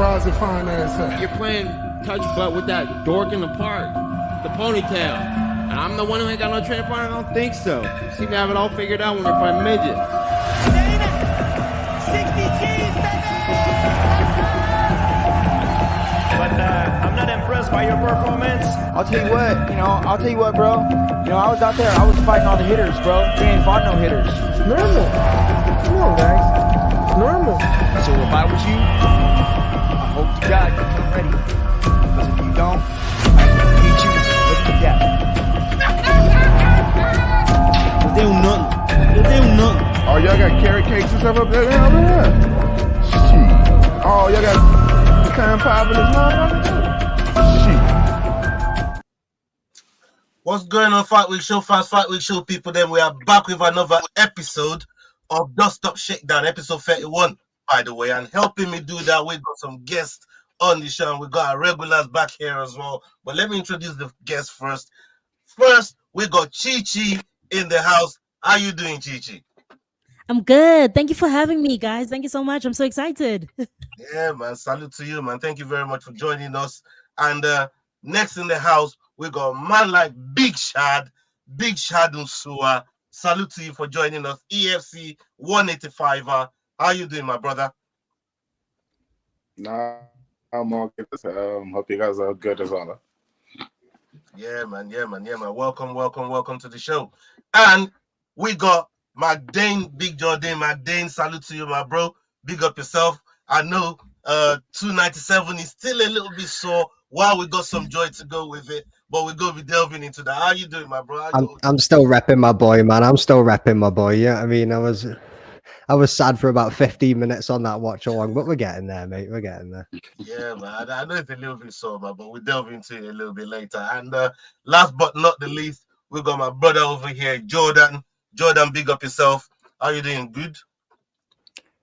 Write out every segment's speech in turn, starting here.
paparazzi fine ass. You're playing touch butt with that dork in the park, the ponytail. And I'm the one who ain't got no training partner? I don't think so. You seem to have it all figured out when we're fighting midgets. 60 G's, But I'm not impressed by your performance. I'll tell you what, bro. I was out there, I was fighting all the hitters, bro. We ain't fought no hitters. It's normal. Come on, guys. It's normal. So if I was you, I hope to God you come ready. Because if you don't, I can beat you with the death. They do nothing. Oh, y'all got carrot cakes and stuff up there? Shit. Oh, y'all got pecan pie in this motherfucker? Shit. What's going on, Fight Week Show fans, Fight Week Show people? Then we are back with another episode of Dust Up Shakedown, episode 31, by the way. And helping me do that, we got some guests on the show, and we got our regulars back here as well. But let me introduce the guests first. First, we got ChiChi in the house. How you doing, ChiChi? I'm good. Thank you for having me, guys. Thank you so much. I'm so excited. Yeah, man. Salute to you, man. Thank you very much for joining us. And next in the house, we got a man like Big Shad Nsua. Salute to you for joining us. EFC 185er. How you doing, my brother? Nah, I'm all good. Hope you guys are good as well. Yeah, man. Welcome to the show. And we got Jordain, Big Jordain. Jordain, salute to you, my bro. Big up yourself. I know 297 is still a little bit sore. While we got some joy to go with it, but we're going to be delving into that. How you doing, my bro? I'm still repping my boy, man. I'm still repping my boy. Yeah, I mean, I was sad for about 15 minutes on that watch along, but we're getting there, mate. We're getting there. Yeah, man. I know it's a little bit sore, man, but we'll delve into it a little bit later. And last but not the least, we got my brother over here, Jordain. Jordain, big up yourself. How you doing? Good?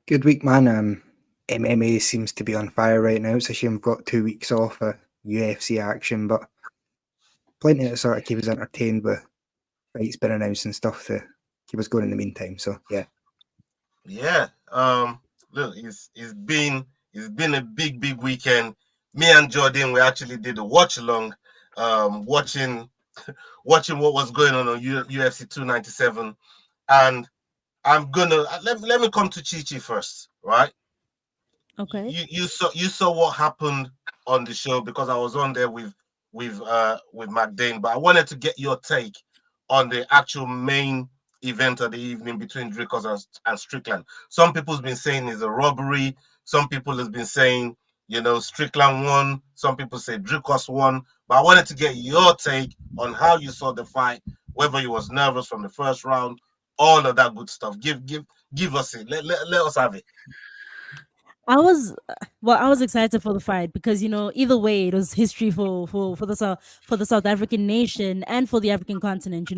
Good week, man. MMA seems to be on fire right now. It's a shame we've got 2 weeks off UFC action, but plenty to sort of keep us entertained with fights been announced and stuff to keep us going in the meantime. So yeah. Look, it's been a big weekend. Me and Jordain, we actually did a watch along, watching what was going on UFC 297, and I'm gonna let me come to ChiChi first, right? Okay. You saw what happened on the show because I was on there with Jordain, but I wanted to get your take on the actual main event of the evening between Dricus and Strickland. Some people's been saying it's a robbery. Some people have been saying, Strickland won. Some people say Dricus won. But I wanted to get your take on how you saw the fight, whether you was nervous from the first round, all of that good stuff. Give us it. Let us have it. I was excited for the fight because either way it was history for the South African nation and for the African continent.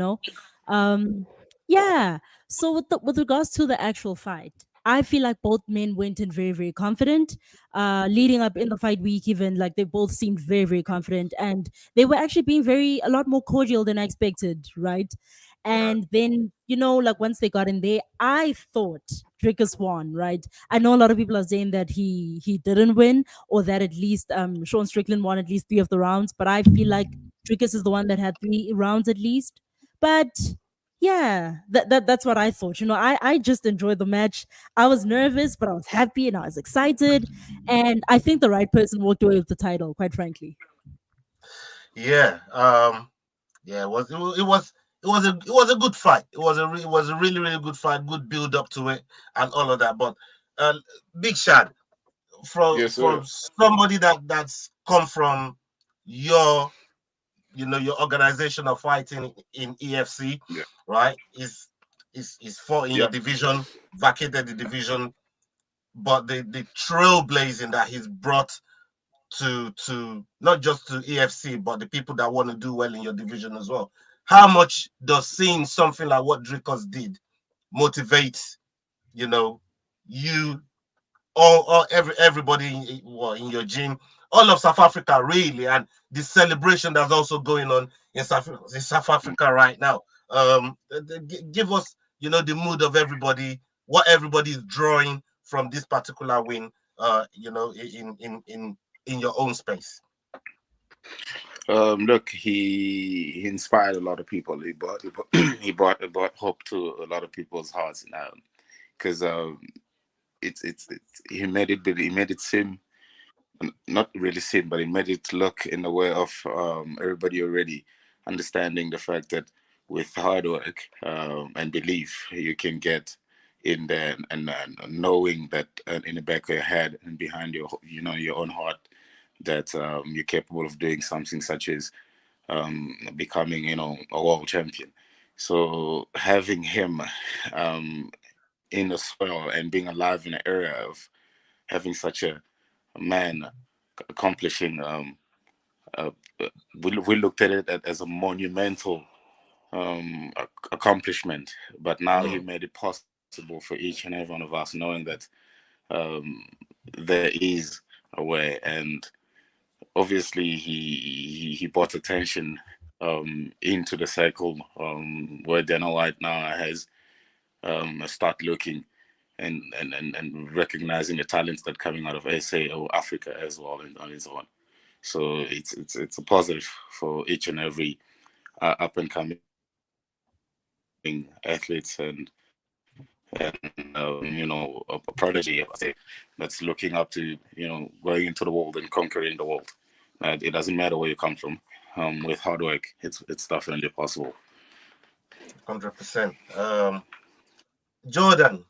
Yeah. So with regards to the actual fight, I feel like both men went in very, very confident. Leading up in the fight week, even like they both seemed very, very confident, and they were actually being a lot more cordial than I expected, right? And then like once they got in there, I thought Dricus won, right? I know a lot of people are saying that he didn't win, or that at least Sean Strickland won at least 3 of the rounds, but I feel like Dricus is the one that had 3 rounds at least. But yeah, that's what I thought. I just enjoyed the match. I was nervous, but I was happy and I was excited. And I think the right person walked away with the title, quite frankly. Yeah. It was a good fight. It was a really, really good fight, good build up to it and all of that. But Big Shad, from somebody that's come from your organization of fighting in EFC, right? Is fought in your division, vacated the division, but the trailblazing that he's brought to not just to EFC, but the people that want to do well in your division as well. How much does seeing something like what Dricus did motivate, everybody in your gym, all of South Africa really, and the celebration that's also going on in South Africa right now? Give us, the mood of everybody, what everybody is drawing from this particular win in your own space? Look, he inspired a lot of people. He brought hope to a lot of people's hearts now, because it's he made it seem, not really seem, but he made it look in the way of everybody already understanding the fact that with hard work and belief, you can get in there, and knowing that in the back of your head and behind your own heart, that you're capable of doing something such as becoming a world champion. So having him in the soil and being alive in the area of having such a man accomplishing we looked at it as a monumental accomplishment, but now he made it possible for each and every one of us, knowing that there is a way. And obviously he brought attention into the circle where Dana White now has start looking and recognizing the talents that coming out of SA or Africa as well, and on its own. So it's a positive for each and every up and coming athletes and a prodigy, I say, that's looking up to going into the world and conquering the world. It doesn't matter where you come from. With hard work, it's definitely possible. 100%. Jordan,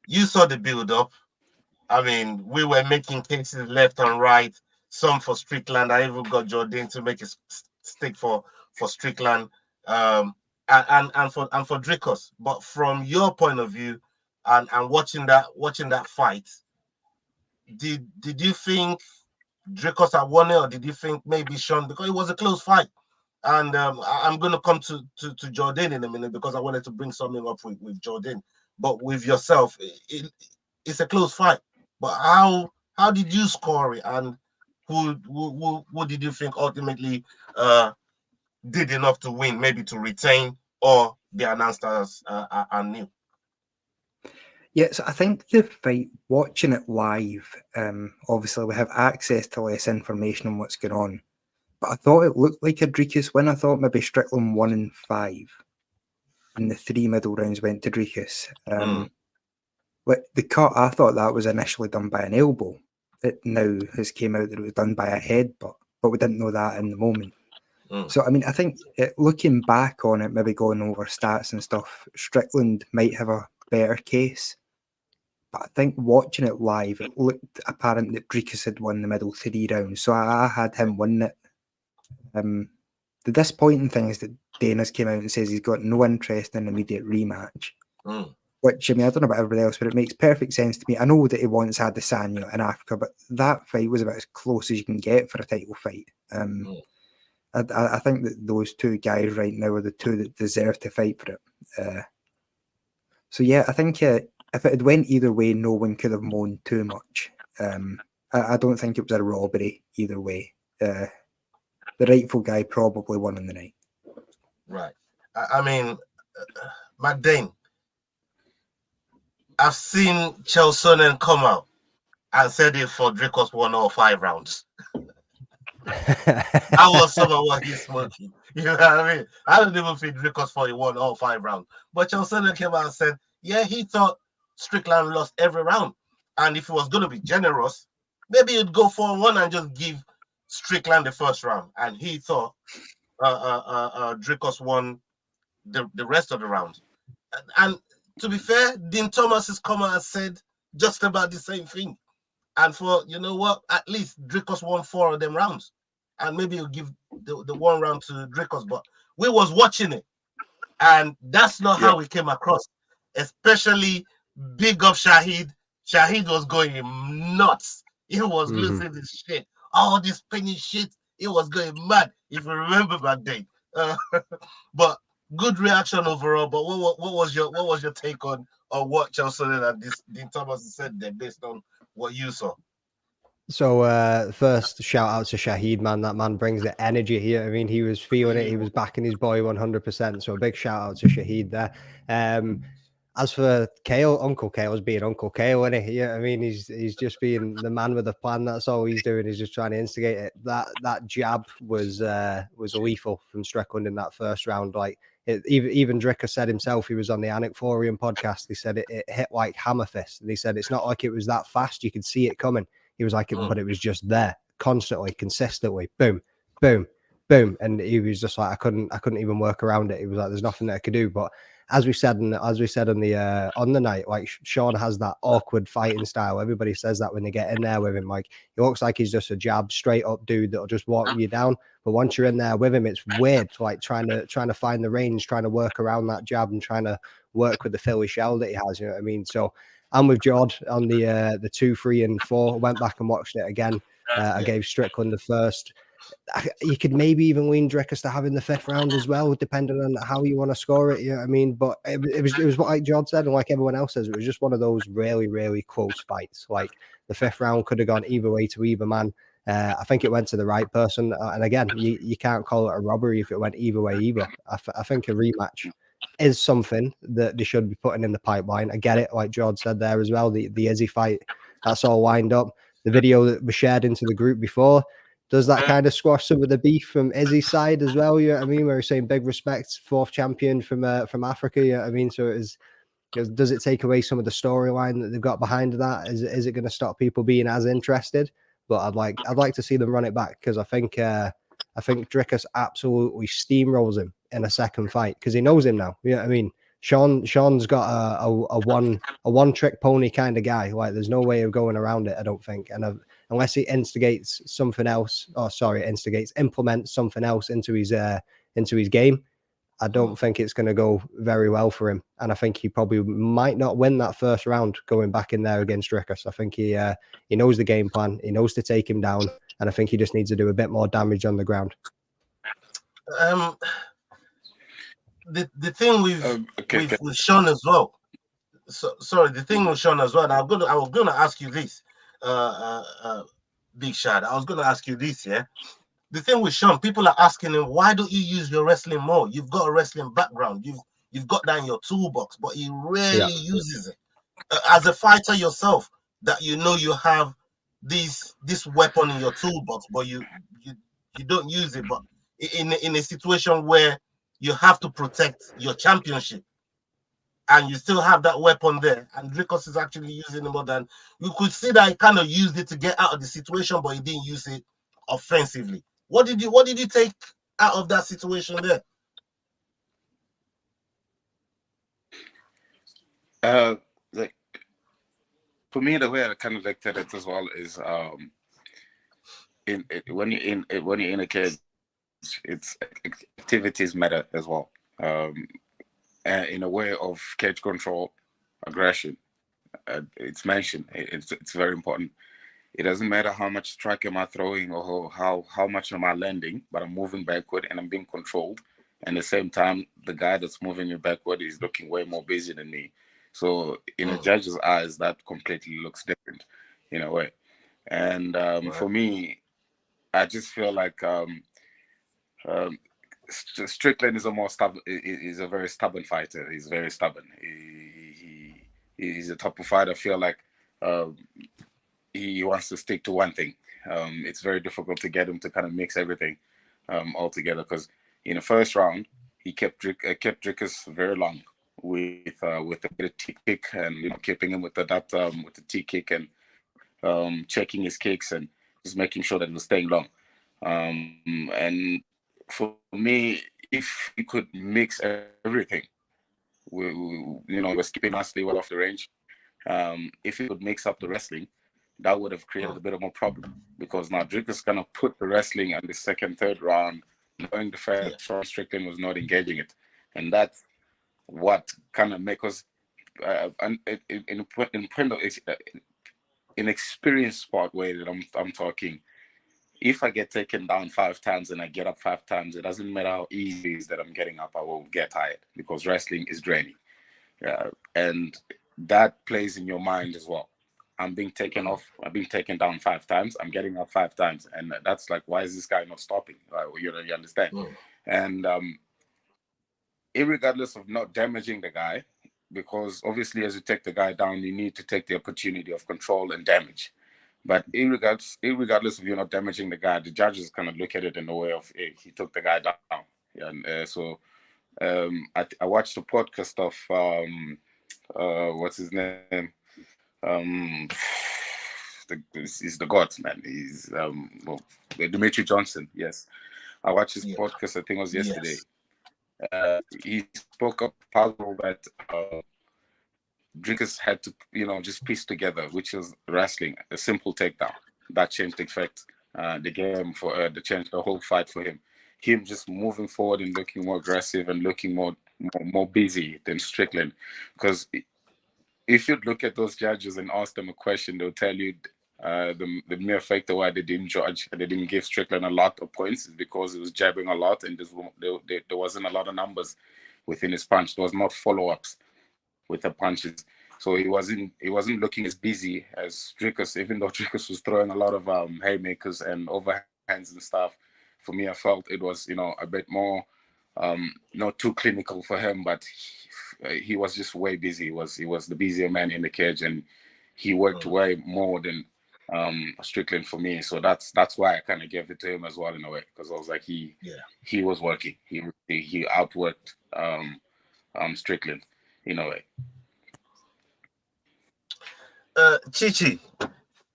you saw the build up. I mean, we were making cases left and right, some for Strickland. I even got Jordain to make a stick for Strickland, and for Dricus. But from your point of view, and watching that fight, did you think Dricus had won it, or did you think maybe Sean, because it was a close fight? And I'm going to come to Jordain in a minute, because I wanted to bring something up with Jordain. But with yourself, it's a close fight. But how did you score it, and who did you think ultimately did enough to win, maybe to retain or be announced as new? Yes, I think the fight, watching it live, obviously we have access to less information on what's going on. But I thought it looked like a Dricus win. I thought maybe Strickland won in 5. And the 3 middle rounds went to Dricus. Like the cut, I thought that was initially done by an elbow. It now has came out that it was done by a headbutt, but we didn't know that in the moment. So, I mean, I think looking back on it, maybe going over stats and stuff, Strickland might have a better case. But I think watching it live, it looked apparent that Dricus had won the middle 3 rounds. So I had him win it. The disappointing thing is that Dana's came out and says he's got no interest in an immediate rematch. Which, I mean, I don't know about everybody else, but it makes perfect sense to me. I know that he once had the Sanya in Africa, but that fight was about as close as you can get for a title fight. I think that those 2 guys right now are the 2 that deserve to fight for it. So, yeah, I think if it had went either way, no one could have moaned too much. I don't think it was a robbery either way. The rightful guy probably won in the night. Right. I mean, McDane, I've seen Chelsonen come out and said it for Dricus won all 5 rounds. I was some of what he's smoking. You know what I mean? I don't even think Dricus for he won all 5 rounds. But Chelsonen came out and said, yeah, he thought Strickland lost every round. And if he was going to be generous, maybe he'd go for 1 and just give Strickland the first round. And he thought Dricus won the rest of the rounds. And to be fair, Dean Thomas has come out and said just about the same thing. And for, you know what, at least Dricus won 4 of them rounds. And maybe he'll give the 1 round to Dricus. But we was watching it. And that's not how we came across. Especially big up Shahid. Shahid was going nuts. He was losing his shit. All this penny shit. He was going mad, if you remember back then. But good reaction overall. But what was your take on what Chelsea and Dean Thomas said there based on what you saw? So first, shout out to Shahid, man. That man brings the energy here. I mean, he was feeling it. He was backing his boy 100%. So a big shout out to Shahid there. As for Kale, Uncle Kale's being Uncle Kale, isn't he? Yeah, I mean, he's just being the man with a plan. That's all he's doing. He's just trying to instigate it. That jab was lethal from Strickland in that first round. Like even Dricker said himself, he was on the Anectorium podcast. He said it hit like hammer fist, and he said it's not like it was that fast. You could see it coming. He was like, but it was just there constantly, consistently, boom, boom, boom, and he was just like, I couldn't even work around it. He was like, there's nothing that I could do, but. As we said on the night, like Sean has that awkward fighting style. Everybody says that when they get in there with him. Like he looks like he's just a jab, straight up dude that'll just walk you down. But once you're in there with him, it's weird. Like trying to find the range, trying to work around that jab, and trying to work with the Philly shell that he has. You know what I mean? So I'm with Jord on the 2, 3, and 4. Went back and watched it again. I gave Strickland the first. You could maybe even lean Drickers to having the 5th round as well, depending on how you want to score it. You know what I mean? But it was what like George said, and like everyone else says, it was just one of those really, really close fights. Like the 5th round could have gone either way to either man. I think it went to the right person. And again, you can't call it a robbery if it went either way either. I think a rematch is something that they should be putting in the pipeline. I get it, like George said there as well. The Izzy fight, that's all lined up. The video that was shared into the group before, does that kind of squash some of the beef from Izzy's side as well? You know what I mean? Where he's saying big respect, 4th champion from Africa. You know what I mean? So does it take away some of the storyline that they've got behind that? Is it going to stop people being as interested? But I'd like to see them run it back, because I think Drickus absolutely steamrolls him in a second fight because he knows him now. You know what I mean? Sean's got a one trick pony kind of guy. Like there's no way of going around it, I don't think. And unless he implements something else into his game, I don't think it's going to go very well for him. And I think he probably might not win that first round going back in there against Drickus. I think he knows the game plan. He knows to take him down. And I think he just needs to do a bit more damage on the ground. The thing with Sean as well. Sorry, the thing with Sean as well. And I was gonna ask you this, Big Shad. I was gonna ask you this, yeah. The thing with Sean, people are asking him, why don't you use your wrestling more? You've got a wrestling background. You've got that in your toolbox, but he rarely uses it. As a fighter yourself, that you know you have this weapon in your toolbox, but you don't use it. But in a situation where you have to protect your championship, and you still have that weapon there, and Dricus is actually using it more than you could see that he kind of used it to get out of the situation, but he didn't use it offensively. What did you take out of that situation there? Like for me, the way I kind of looked at it as well is when you're in a cage, it's activities matter as well. In a way of cage control, aggression, it's mentioned. It's very important. It doesn't matter how much strike am I throwing or how much am I landing, but I'm moving backward and I'm being controlled. And at the same time, the guy that's moving me backward is looking way more busy than me. So in a judge's eyes, that completely looks different in a way. And for me, I just feel like Strickland is a very stubborn fighter. He's very stubborn. He's a type of fighter. I feel like he wants to stick to one thing. It's very difficult to get him to kind of mix everything all together, because in the first round he kept Drickus very long with a T kick, and keeping him with the T kick and checking his kicks and just making sure that he was staying long. And for me, if he could mix everything, was keeping Ashley well off the range. If he could mix up the wrestling, that would have created a bit of more problem, because now Drake is gonna put the wrestling on the second, third round, knowing the fact that Sean Strickland was not engaging it, and that's what kind of makes us in experienced sport way that I'm talking. If I get taken down 5 times and I get up 5 times, it doesn't matter how easy it is that I'm getting up, I will get tired, because wrestling is draining. And that plays in your mind as well. I'm being taken off. I've been taken down 5 times. I'm getting up 5 times. And that's like, why is this guy not stopping? You understand? And irregardless of not damaging the guy, because obviously as you take the guy down, you need to take the opportunity of control and damage. But regardless of you not damaging the guy, the judges kind of look at it in the way of, hey, he took the guy down. Yeah, and I watched a podcast of what's his name? He's the god, man. He's Dimitri Johnson. Yes, I watched his podcast. I think it was yesterday. He spoke up puzzle that drinkers had to, just piece together, which was wrestling, a simple takedown that changed the effect, the game for the change the whole fight for him. Him just moving forward and looking more aggressive and looking more busy than Strickland, because if you look at those judges and ask them a question, they'll tell you the mere factor why they didn't judge, they didn't give Strickland a lot of points is because he was jabbing a lot and there wasn't a lot of numbers within his punch. There was not follow-ups with the punches. So he wasn't looking as busy as Dricus, even though Dricus was throwing a lot of haymakers and overhands and stuff. For me, I felt it was, a bit more not too clinical for him, but he was just way busy. He was the busier man in the cage, and he worked way more than Strickland for me. So that's why I kind of gave it to him as well in a way, because I was like he was working. He outworked Strickland in a way. ChiChi,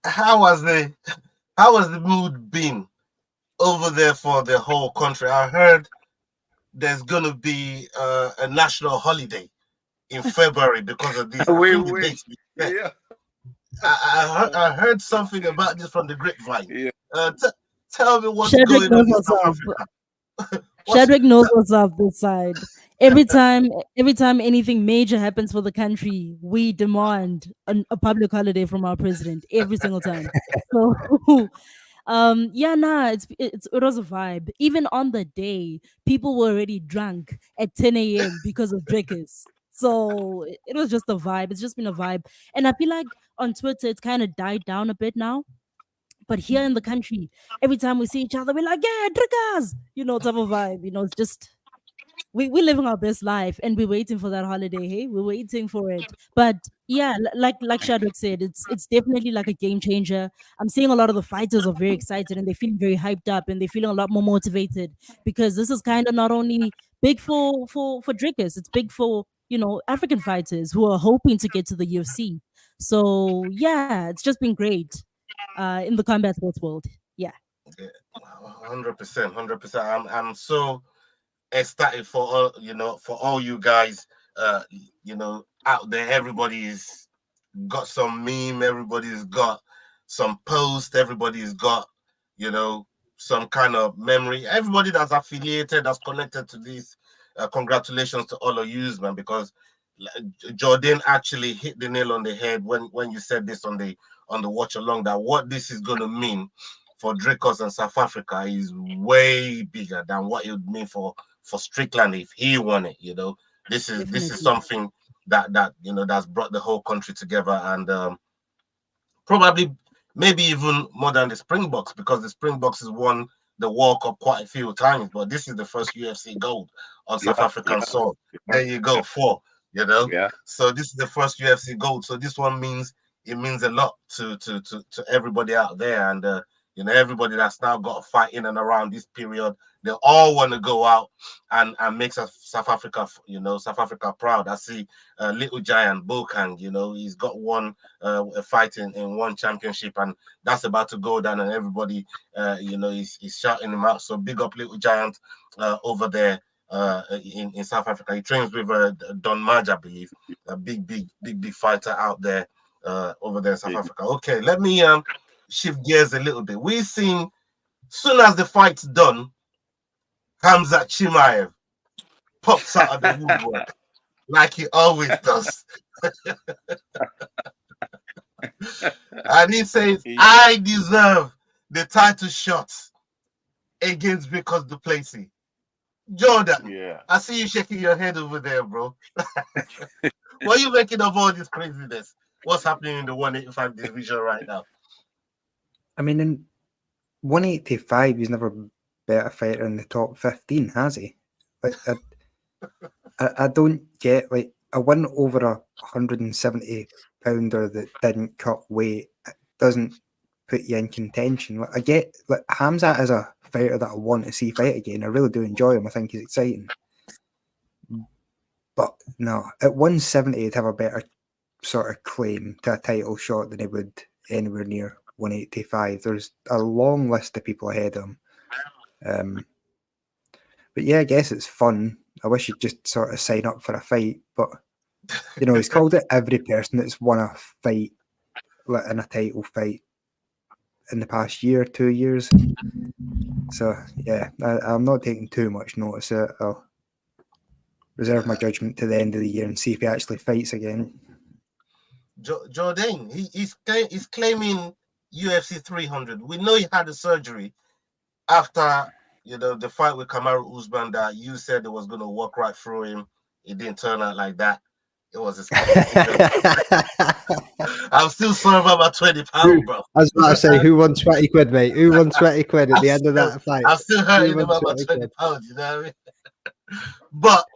how has the mood been over there for the whole country? I heard there's gonna be a national holiday in February because of this. Yeah. I heard something about this from the grapevine. Yeah. Tell me what's Shadwick going on in knows South what's Africa. Shadwick knows what's up this side. Every time anything major happens for the country, we demand a public holiday from our president every single time. So it was a vibe. Even on the day, people were already drunk at 10 a.m. because of drinkers. So it was just a vibe. It's just been a vibe. And I feel like on Twitter it's kind of died down a bit now. But here in the country, every time we see each other, we're like, yeah, drinkers, type of vibe. It's just we're living our best life and we're waiting for that holiday. Hey, we're waiting for it. But yeah, like Shadwick said, it's definitely like a game changer. I'm seeing a lot of the fighters are very excited and they're feeling very hyped up and they're feeling a lot more motivated, because this is kind of not only big for drinkers, it's big for African fighters who are hoping to get to the UFC. So yeah, it's just been great in the combat sports world. Yeah. 100%. I'm so ecstatic for all you guys out there. Everybody's got some meme, everybody's got some post, everybody's got some kind of memory. Everybody that's affiliated, that's connected to this, congratulations to all of you, man, because Jordain actually hit the nail on the head when you said this on the watch along, that what this is going to mean for Dricus and South Africa is way bigger than what it would mean for Strickland if he won it. This is something that that's brought the whole country together, and probably maybe even more than the Springboks, because the Springboks has won the World Cup quite a few times, but this is the first UFC gold on South African soil. There you go, 4. So this is the first UFC gold. So this one means a lot to everybody out there, and everybody that's now got to fight in and around this period. They all want to go out and make South Africa proud. I see Little Giant Bokang, he's got one fight in one championship, and that's about to go down, and everybody is shouting him out. So big up Little Giant over there in South Africa. He trains with Don Madge, I believe, a big fighter out there over there in South Africa. Okay, let me shift gears a little bit. We've seen, soon as the fight's done, Khamzat Chimaev pops out of the woodwork like he always does. And he says, I deserve the title shots against Dricus du Plessis. Jordan, I see you shaking your head over there, bro. What are you making of all this craziness? What's happening in the 185 division right now? I mean, in 185, he's never better fighter in the top 15, has he? Like, I don't get, like, a win over a 170 pounder that didn't cut weight doesn't put you in contention. Like, I get like Hamzat is a fighter that I want to see fight again. I really do enjoy him. I think he's exciting. But no, at 170 he'd have a better sort of claim to a title shot than he would anywhere near 185. There's a long list of people ahead of him. But yeah, I guess it's fun. I wish you'd just sort of sign up for a fight. But, you know, he's called it every person that's won a fight, like in a title fight in the past year, 2 years. So, yeah, I'm not taking too much notice of it. I'll reserve my judgment to the end of the year and see if he actually fights again. Jordain, he's claiming UFC 300. We know he had a surgery after, you know, the fight with Kamaru Usman that you said it was going to walk right through him. It didn't turn out like that. It was a I'm still sorry about my £20, bro. I was about to say, who won 20 quid, mate? Who won 20 quid at the end of that fight? I'm still hurting about my £20, you know what I mean? But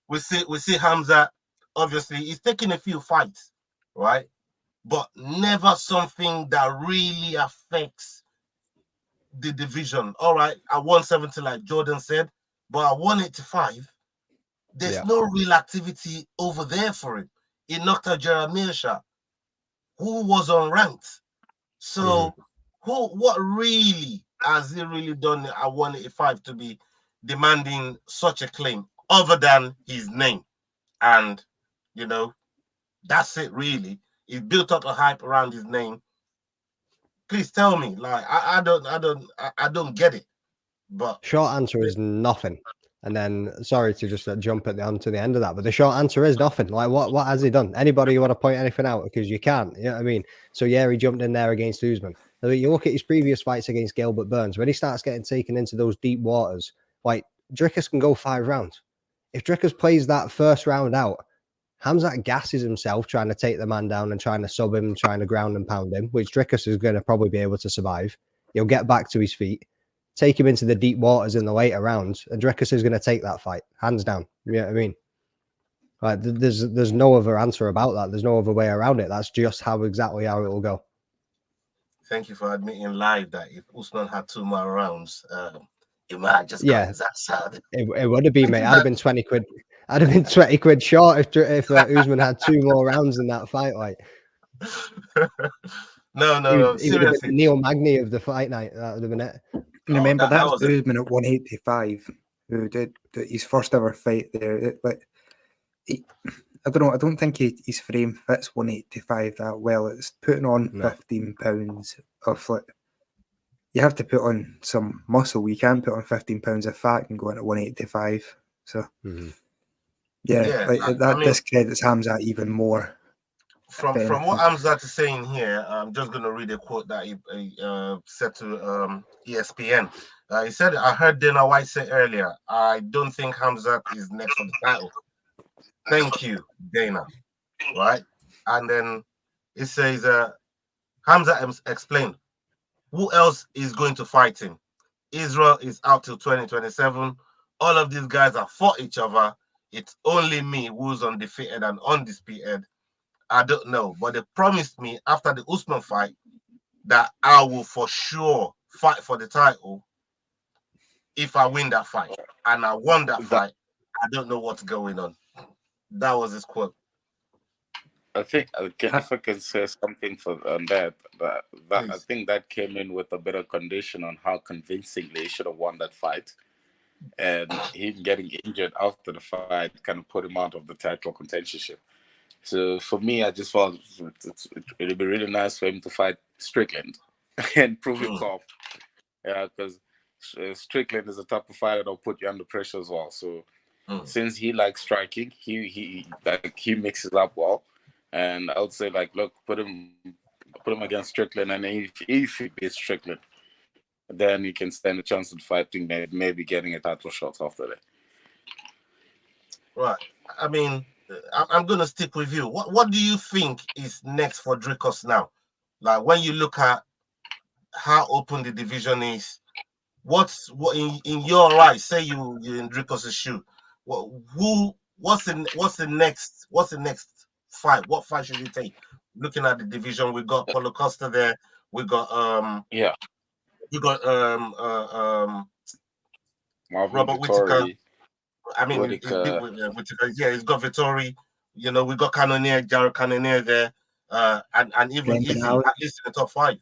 we see Hamza, obviously, he's taking a few fights, right? But never something that really affects the division. All right, at 170, like Jordan said, but at 185, there's no real activity over there for him. He knocked out Jeremiah Shah, who was unranked. So what really has he really done at 185 to be demanding such a claim other than his name? And, you know, that's it really. He built up a hype around his name. Please tell me, like, I don't get it. But short answer is nothing. And then, sorry to just jump onto the end of that, but the short answer is nothing. Like, what has he done? Anybody you want to point anything out? Because you can't. You know what I mean? So yeah, he jumped in there against Usman. You look at his previous fights against Gilbert Burns. When he starts getting taken into those deep waters, like Dricus can go 5 rounds. If Dricus plays that first round out, Hamzat gasses himself trying to take the man down and trying to sub him, trying to ground and pound him, which Dricus is going to probably be able to survive. He'll get back to his feet, take him into the deep waters in the later rounds, and Dricus is going to take that fight, hands down. You know what I mean? Like, there's no other answer about that. There's no other way around it. That's just exactly how it will go. Thank you for admitting live that if Usman had 2 more rounds, it might have just gotten that sad. It would have been, mate. I'd have been 20 quid. I'd have been 20 quid short if Usman had 2 more rounds in that fight. Like, no. He would have been Neil Magny of the fight night. That would have been it. Remember, that was Usman at 185, who did his first ever fight there. I don't know. I don't think his frame fits 185 that well. It's putting on 15 pounds of like. You have to put on some muscle. You can't put on 15 pounds of fat and go into 185. So, that discredits Hamzat even more. From what Hamzat is saying here, I'm just going to read a quote that he said to ESPN. He said, "I heard Dana White say earlier, I don't think Hamzat is next for the title. Thank you, Dana." Right? And then it says, Hamzat explained, who else is going to fight him? Israel is out till 2027. All of these guys have fought each other. It's only me who's undefeated and undisputed. I don't know, but they promised me after the Usman fight that I will for sure fight for the title if I win that fight. And I won that fight. I don't know what's going on. That was his quote. I think, if I can say something on that, I think that came in with a bit of condition on how convincingly he should have won that fight. And him getting injured after the fight kind of put him out of the title contentionship. So for me, I just thought it'd be really nice for him to fight Strickland and prove himself. Yeah, because Strickland is the type of fighter that'll put you under pressure as well. So since he likes striking, he mixes up well. And I would say, like, look, put him against Strickland, and if he beats Strickland, then you can stand a chance of fighting, maybe getting a title shot after that. Right. I mean, I'm going to stick with you. What do you think is next for Dricus now? Like, when you look at how open the division is, what in your eyes, say you're in Dricus' shoe, who what's the next fight? What fight should he take? Looking at the division, we got Paulo Costa there. We got Yeah, Marvin Robert Whittaker. Vittori, I mean, Whittaker. Whittaker. Yeah, he's got Vittori. You know, we got Cannonier, Jared Cannonier there, and even Brendan Izzy, Howard. at least in the top 5.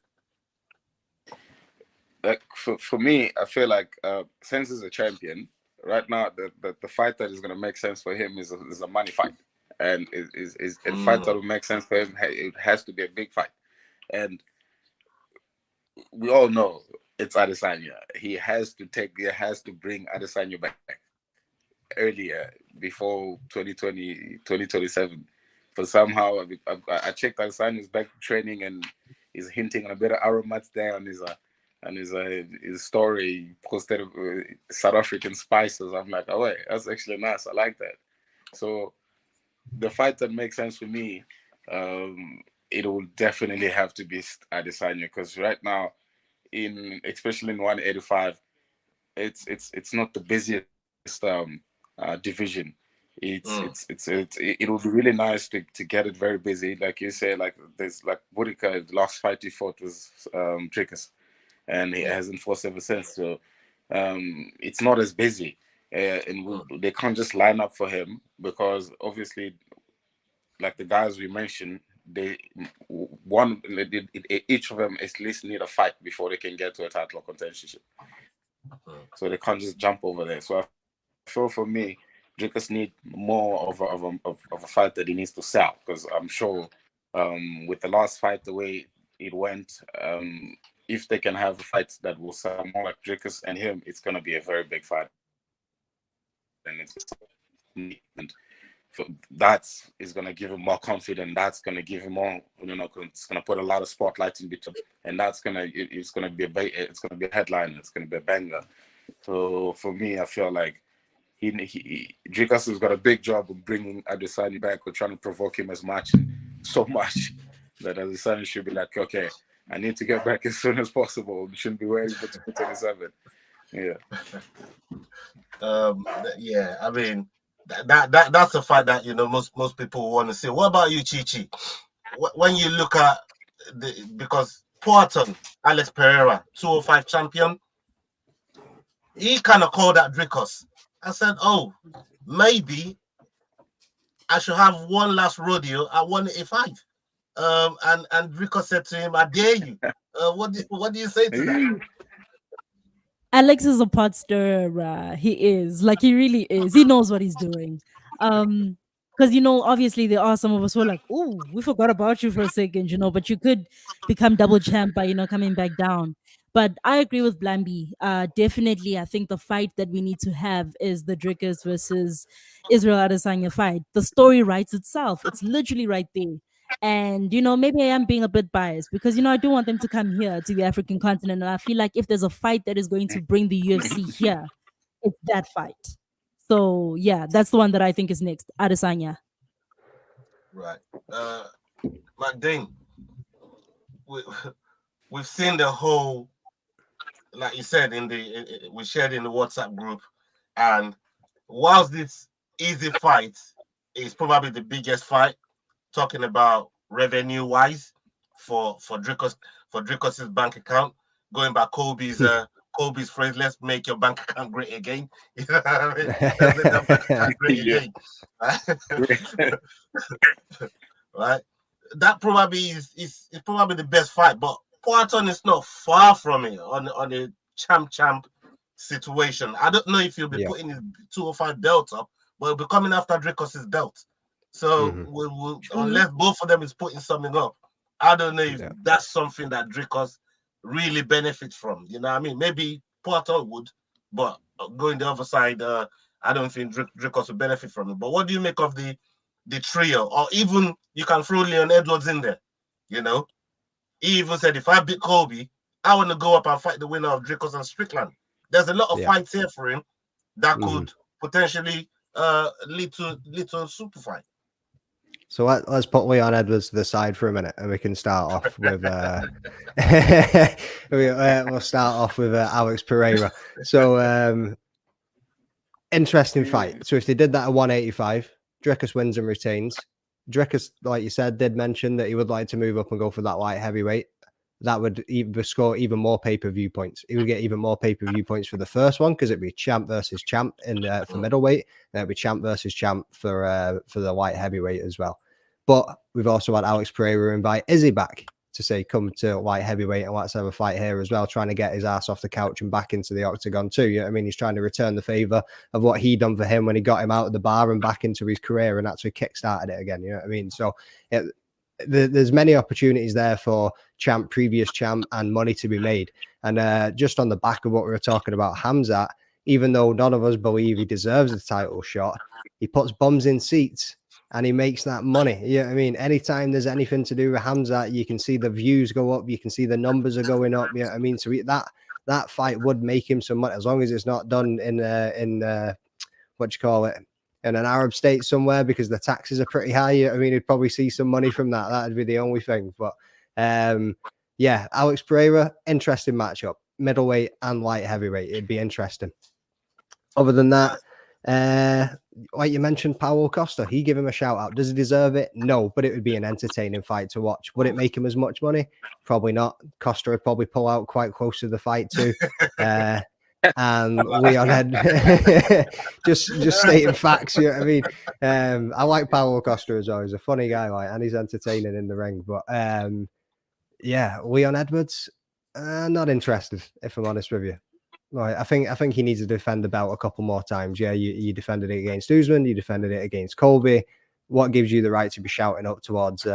Like for me, I feel like since he's a champion right now, the fight that is going to make sense for him is a money fight, and is a fight that will make sense for him. It has to be a big fight, and we all know it's Adesanya. He has to bring Adesanya back earlier before 2020, 2027. For somehow I checked Adesanya's back to training, and he's hinting on a bit of aromats there on his story posted South African spices. I'm like, oh wait, that's actually nice. I like that. So the fight that makes sense for me, it will definitely have to be Adesanya, because right now, especially in 185, it's not the busiest division. It will be really nice to get it very busy, like you say. Like there's like Whittaker, the last fight he fought was Dricus, and he hasn't fought ever since. So it's not as busy, and they can't just line up for him, because obviously, like the guys we mentioned, each of them at least need a fight before they can get to a title contention. So they can't just jump over there. So I feel for me, Dricus need more of a fight that he needs to sell, because I'm sure with the last fight, the way it went, if they can have a fight that will sell more like Dricus and him, it's going to be a very big fight. And that is going to give him more confidence. That's going to give him more, it's going to put a lot of spotlight in between, and it's going to be a headline. It's going to be a banger. So for me, I feel like Dricus has got a big job of bringing Adesanya back, or trying to provoke him so much that Adesanya should be like, okay, I need to get back as soon as possible. We shouldn't be waiting for 2027. Yeah. Yeah, I mean, that's a fight that most people want to see. What about you, ChiChi? When you look at because Poatan, Alex Pereira, 205 champion, he kind of called out Dricus. I said, oh, maybe I should have one last rodeo at 185. And Dricus said to him, I dare you. What do you say to that? Alex is a pot stirrer. He is. Like, he really is. He knows what he's doing. Because, obviously there are some of us who are like, oh, we forgot about you for a second, but you could become double champ by, coming back down. But I agree with Blambee. Definitely, I think the fight that we need to have is the Dricus versus Israel Adesanya fight. The story writes itself. It's literally right there. And, maybe I am being a bit biased because, I do want them to come here to the African continent. And I feel like if there's a fight that is going to bring the UFC here, it's that fight. So, yeah, that's the one that I think is next. Adesanya. Right. McDane, we've seen the whole, like you said, we shared in the WhatsApp group. And whilst this easy fight is probably the biggest fight, talking about revenue wise for Dricus's bank account, going by Kobe's phrase, let's make your bank account great again. You know what I mean? Let's make that bank account great again. Right? That probably is probably the best fight, but Poatan is not far from it on a champ situation. I don't know if he'll be putting his 205 belt up, but he'll be coming after Dricus's belt. So we'll unless both of them is putting something up, I don't know if that's something that Dricus really benefits from. You know what I mean? Maybe Poatan would, but going the other side, I don't think Dricus will benefit from it. But what do you make of the trio? Or even you can throw Leon Edwards in there. He even said, if I beat Kobe, I want to go up and fight the winner of Dricus and Strickland. There's a lot of fights here for him that could potentially lead to a super fight. So let's put Leon Edwards to the side for a minute, and we can start off with we'll start off with Alex Pereira. So interesting fight. So if they did that at 185, Dricus wins and retains. Dricus, like you said, did mention that he would like to move up and go for that light heavyweight. That would score even more pay-per-view points. He would get even more pay-per-view points for the first one because it'd be champ versus champ for middleweight, and it'd be champ versus champ for the light heavyweight as well. But we've also had Alex Pereira invite Izzy back to say, come to light heavyweight and let's have a fight here as well, trying to get his ass off the couch and back into the octagon too. You know what I mean? He's trying to return the favor of what he done for him when he got him out of the bar and back into his career and actually kickstarted it again. You know what I mean? So there's many opportunities there for champ, previous champ, and money to be made. And just on the back of what we were talking about, Hamzat, even though none of us believe he deserves the title shot, he puts bums in seats and he makes that money. You know what I mean? Anytime there's anything to do with Hamzat, you can see the views go up, you can see the numbers are going up. You know what I mean? So that fight would make him some money, as long as it's not done in what you call it, in an Arab state somewhere, because the taxes are pretty high. You know what I mean? He'd probably see some money from that. That'd be the only thing. But yeah, Alex Pereira, interesting matchup, middleweight and light heavyweight. It'd be interesting. Other than that, like you mentioned, Paulo Costa, he give him a shout out. Does he deserve it? No, but it would be an entertaining fight to watch. Would it make him as much money? Probably not. Costa would probably pull out quite close to the fight too. And Leon had just stating facts. You know what I mean? I like Paulo Costa as well. He's a funny guy, like, and he's entertaining in the ring. But yeah, Leon Edwards, not interested, if I'm honest with you. Right, I think he needs to defend the belt a couple more times. Yeah, you defended it against Usman, you defended it against Colby. What gives you the right to be shouting up towards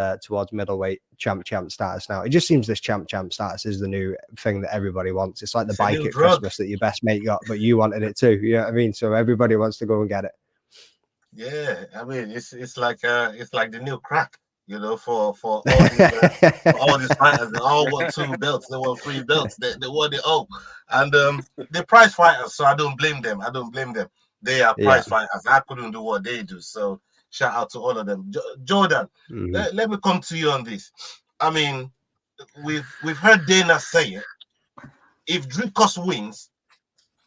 middleweight champ status now? It just seems this champ status is the new thing that everybody wants. It's like the bike at Christmas that your best mate got, but you wanted it too. You know what I mean? So everybody wants to go and get it. Yeah, I mean it's like the new crack. You know, for all these fighters, they all want 2 belts, they want 3 belts, they want it all. And they're prize fighters, so I don't blame them. They are prize fighters. I couldn't do what they do. So shout out to all of them. Jordan, let me come to you on this. I mean, we've heard Dana say it. If Dricus wins,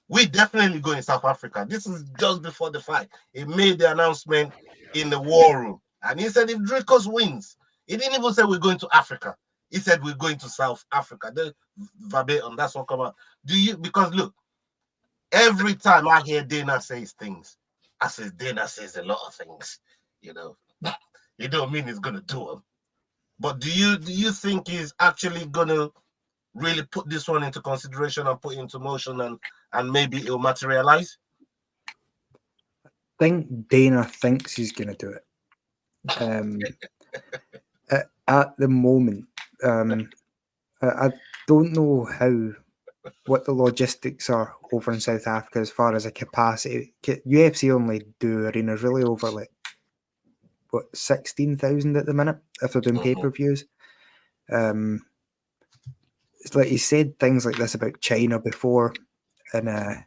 we definitely go in South Africa. This is just before the fight. He made the announcement in the war room. And he said, if Dricus wins, he didn't even say we're going to Africa. He said we're going to South Africa. Verbatim, that's what come out. Because look, every time I hear Dana says things, I say Dana says a lot of things. You know, you don't mean he's gonna do them. But do you think he's actually gonna really put this one into consideration and put it into motion and maybe it'll materialize? I think Dana thinks he's gonna do it. At the moment, I don't know what the logistics are over in South Africa as far as a capacity. UFC only do arenas really over like 16,000 at the minute if they're doing pay-per-views. It's like he said things like this about China before, and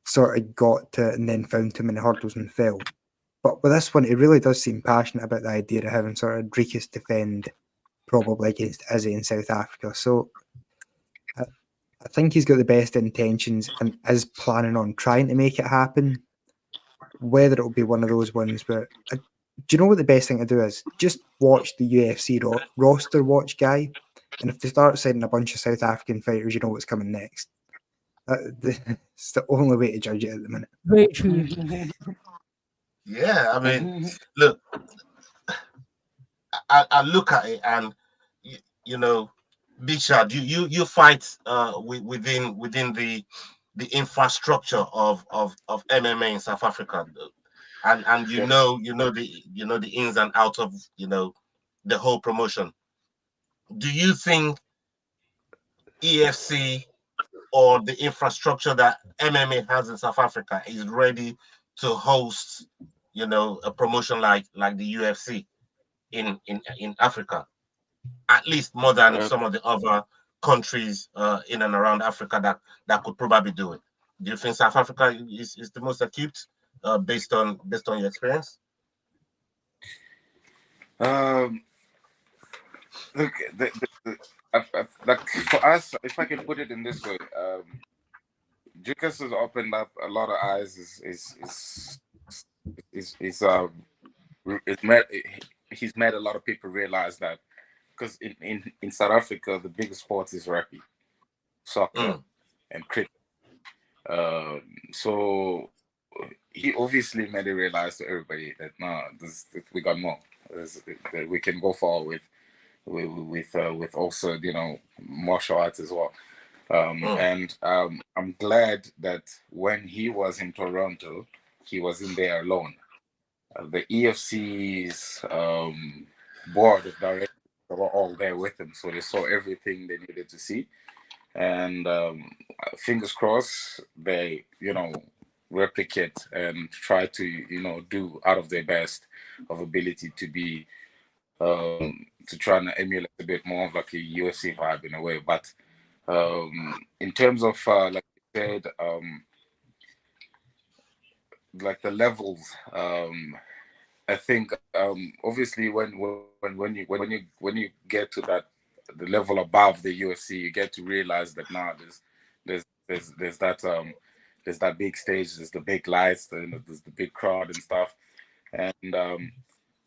sort of got to it and then found too many hurdles and failed. But with this one, he really does seem passionate about the idea of having sort of Dricus defend probably against Izzy in South Africa. So I think he's got the best intentions and is planning on trying to make it happen. Whether it'll be one of those ones where... do you know what the best thing to do is? Just watch the UFC roster watch guy, and if they start sending a bunch of South African fighters, you know what's coming next. It's the only way to judge it at the minute. Very true. Yeah, I mean, look, I look at it and you know, Big Shad, you fight within the infrastructure of MMA in South Africa, and you know the ins and outs of the whole promotion. Do you think EFC or the infrastructure that MMA has in South Africa is ready to host a promotion like the UFC in Africa, at least more than some of the other countries in and around Africa that could probably do it? Do you think South Africa is the most acute based on your experience? Look, like for us, if I can put it in this way, Dricus has opened up a lot of eyes. Is it's made, he's made a lot of people realize that, because in South Africa the biggest sport is rugby, soccer, and cricket. So he obviously made it realize to everybody that we got more. That we can go far with also martial arts as well. And I'm glad that when he was in Toronto, he wasn't there alone. The EFC's board of directors were all there with him, so they saw everything they needed to see. And fingers crossed, they replicate and try to do out of their best of ability to be to try and emulate a bit more of like a UFC vibe in a way. But in terms of like you said, like the levels, I think obviously when you get to that the level above the UFC, you get to realize that now there's that big stage, there's the big lights, there's the big crowd and stuff. And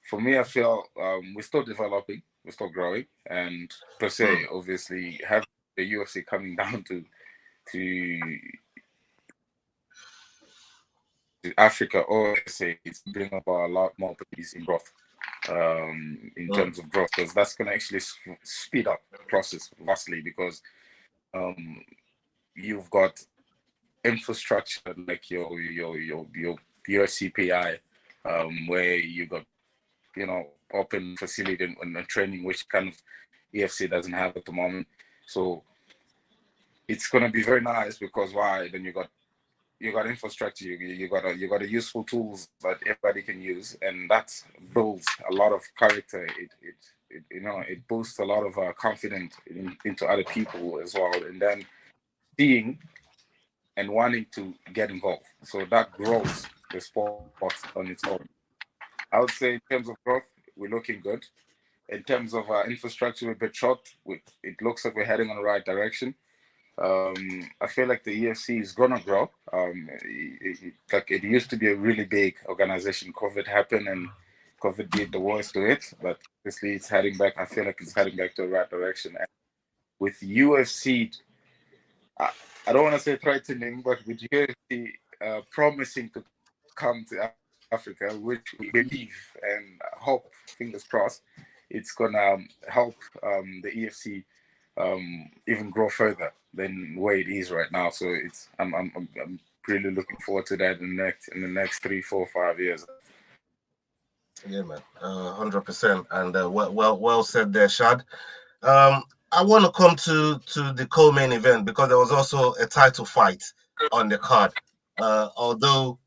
for me, I feel we're still developing, we're still growing, and per se, obviously, have the UFC coming down to Africa or say it's bring about a lot more peace in growth, in terms of growth, because that's going to actually speed up the process vastly, because you've got infrastructure like your USCPI, where you got open facility and training, which kind of EFC doesn't have at the moment. So it's going to be very nice, because why? Then you got infrastructure, you got a useful tools that everybody can use, and that builds a lot of character. It boosts a lot of confidence into other people as well, and then seeing and wanting to get involved. So that grows the sport on its own. I would say in terms of growth, we're looking good. In terms of infrastructure, we're a bit short. It looks like we're heading on the right direction. I feel like the EFC is gonna grow. It used to be a really big organization. COVID happened and COVID did the worst to it, but obviously it's heading back. I feel like it's heading back to the right direction. And with UFC, I don't want to say threatening, but with UFC promising to come to Africa, which we believe and hope, fingers crossed, it's gonna help the EFC even grow further than where it is right now. So I'm really looking forward to that in the next 3, 4, 5 years. Yeah, man, 100%, and well said there, Shad. I want to come to the co-main event, because there was also a title fight on the card, although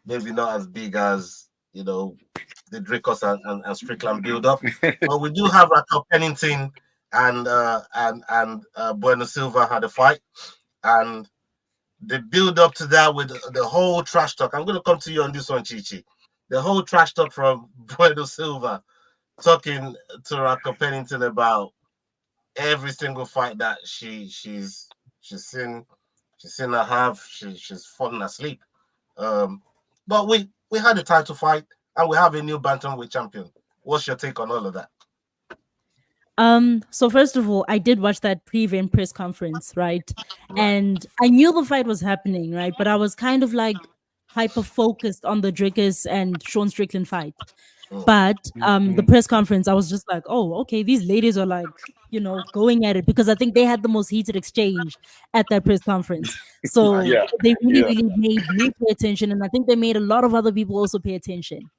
maybe not as big as the Dricus and Strickland build up, but we do have Raquel Pennington and Bueno Silva had a fight, and the build up to that with the whole trash talk. I'm going to come to you on this one, ChiChi. The whole trash talk from Bueno Silva talking to Raquel Pennington about every single fight that she's seen her have. She's fallen asleep. But we had a title fight, and we have a new bantamweight champion. What's your take on all of that? So first of all, I did watch that pre-event press conference, right? And I knew the fight was happening, right? But I was kind of like hyper focused on the Dricus and Sean Strickland fight. But the press conference, I was just like, oh, okay, these ladies are like, going at it, because I think they had the most heated exchange at that press conference. So they really made me pay attention, and I think they made a lot of other people also pay attention.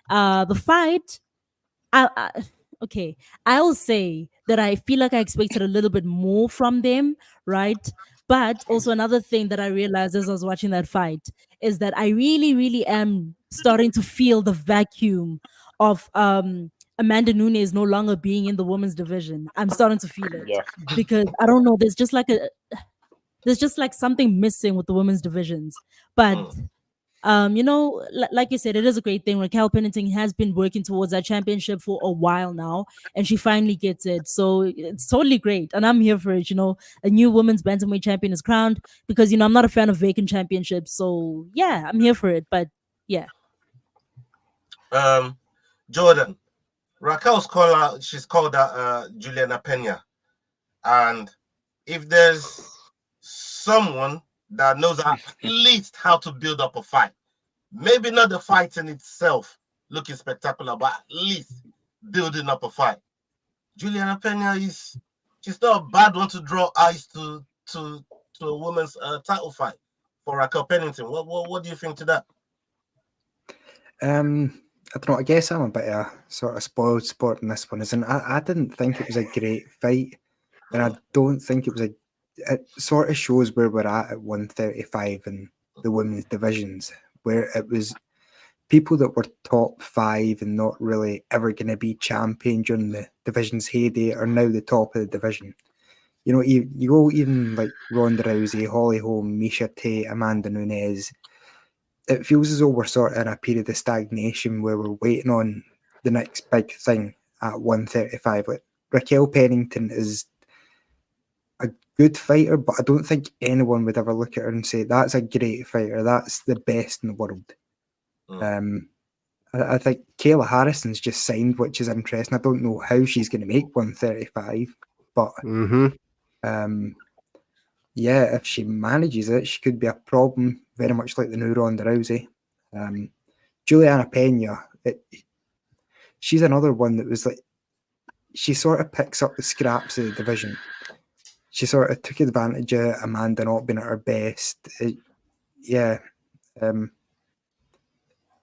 The fight, okay, I'll say that I feel like I expected a little bit more from them, right? But also another thing that I realized as I was watching that fight is that I really, really am starting to feel the vacuum of Amanda Nunes no longer being in the women's division. I'm starting to feel it because I don't know. There's just like something missing with the women's divisions. But Like you said, it is a great thing. Raquel Pennington has been working towards that championship for a while now, and she finally gets it. So it's totally great, and I'm here for it. A new women's bantamweight champion is crowned because I'm not a fan of vacant championships. So yeah, I'm here for it. But yeah, Jordan, Raquel's called out. She's called out Juliana Pena, and if there's someone that knows at least how to build up a fight, maybe not the fight in itself looking spectacular, but at least building up a fight. Juliana Pena she's not a bad one to draw eyes to a women's title fight for Raquel Pennington. What do you think to that? I don't know. I guess I'm a bit of a sort of spoiled sport in this one, isn't I didn't think it was a great fight, and I don't think it was it sort of shows where we're at 135 in the women's divisions, where it was people that were top 5 and not really ever going to be champion during the division's heyday are now the top of the division. You go even like Ronda Rousey, Holly Holm, Miesha Tate, Amanda Nunes. It feels as though we're sort of in a period of stagnation where we're waiting on the next big thing at 135. Like Raquel Pennington is a good fighter, but I don't think anyone would ever look at her and say that's a great fighter. That's the best in the world. I think Kayla Harrison's just signed, which is interesting. I don't know how she's going to make 135, but yeah, if she manages it, she could be a problem, very much like the new Ronda Rousey. Juliana Pena, she's another one that was like, she sort of picks up the scraps of the division. She sort of took advantage of Amanda not being at her best.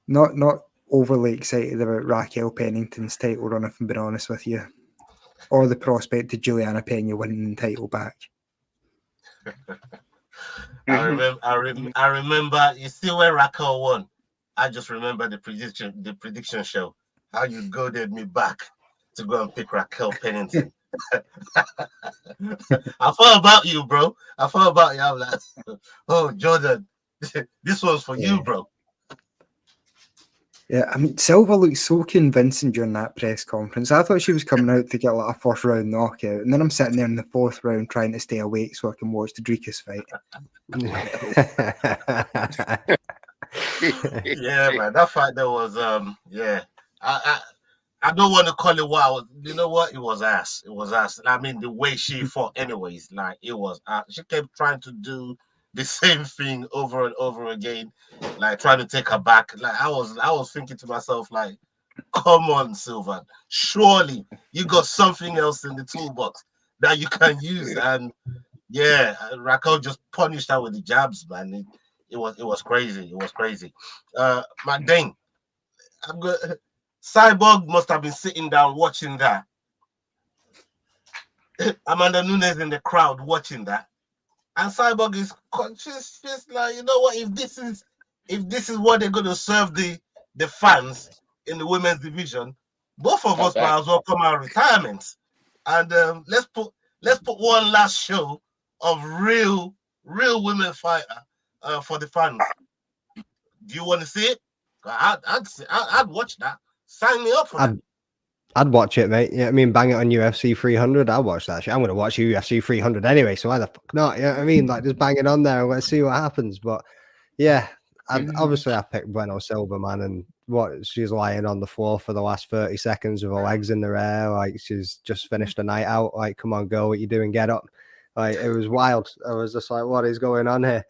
Not overly excited about Raquel Pennington's title run, if I'm being honest with you, or the prospect of Juliana Pena winning the title back. I remember. You see when Raquel won, I just remember the prediction show. How you goaded me back to go and pick Raquel Pennington. I thought about you, bro. I'm like, oh, Jordan, this one's for you, bro. Yeah, I mean, Silva looked so convincing during that press conference. I thought she was coming out to get like a first round knockout, and then I'm sitting there in the 4th round trying to stay awake so I can watch the Dricus fight. Yeah, man, that fight there was I don't want to call it what I was. You know what? It was ass. It was ass. I mean, the way she fought, anyways, like it was. She kept trying to do the same thing over and over again, like trying to take her back. Like I was thinking to myself, like, come on, Sylvan, surely you got something else in the toolbox that you can use. And yeah, Raquel just punished her with the jabs, man. It was crazy. It was crazy. McDane, Cyborg must have been sitting down watching that. Amanda Nunes in the crowd watching that. And Cyborg is conscious, just like, you know what? If this is what they're going to serve the fans in the women's division, both of us might as well come out of retirement. And let's put one last show of real women fighter for the fans. Do you want to see it? I'd watch that. Sign me up for that. I'd watch it, mate. Yeah, I mean, bang it on UFC 300. I'll watch that shit. I'm going to watch UFC 300 anyway, so why the fuck not? You know what I mean? Like, just bang it on there and let's see what happens. But yeah, obviously I picked Bueno Silva, man, and what she's lying on the floor for the last 30 seconds with her legs in the air, like she's just finished a night out. Like, come on, girl, what you doing? Get up. Like, it was wild. I was just like, what is going on here?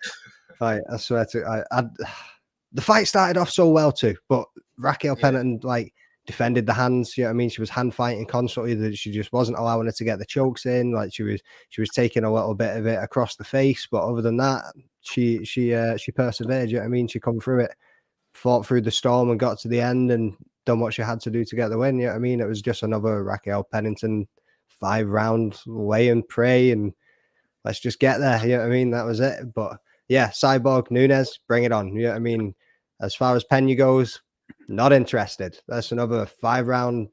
Like, I swear to the fight started off so well too, but Raquel Pennington, like, defended the hands. You know what I mean? She was hand fighting constantly. That she just wasn't allowing her to get the chokes in. Like, she was taking a little bit of it across the face, but other than that, she persevered. You know what I mean? She come through it, fought through the storm, and got to the end and done what she had to do to get the win. You know what I mean? It was just another Raquel Pennington 5-round lay and pray, and let's just get there. You know what I mean? That was it. But yeah, Cyborg, Nunes, bring it on. You know what I mean? As far as Pena goes, not interested. That's another 5-round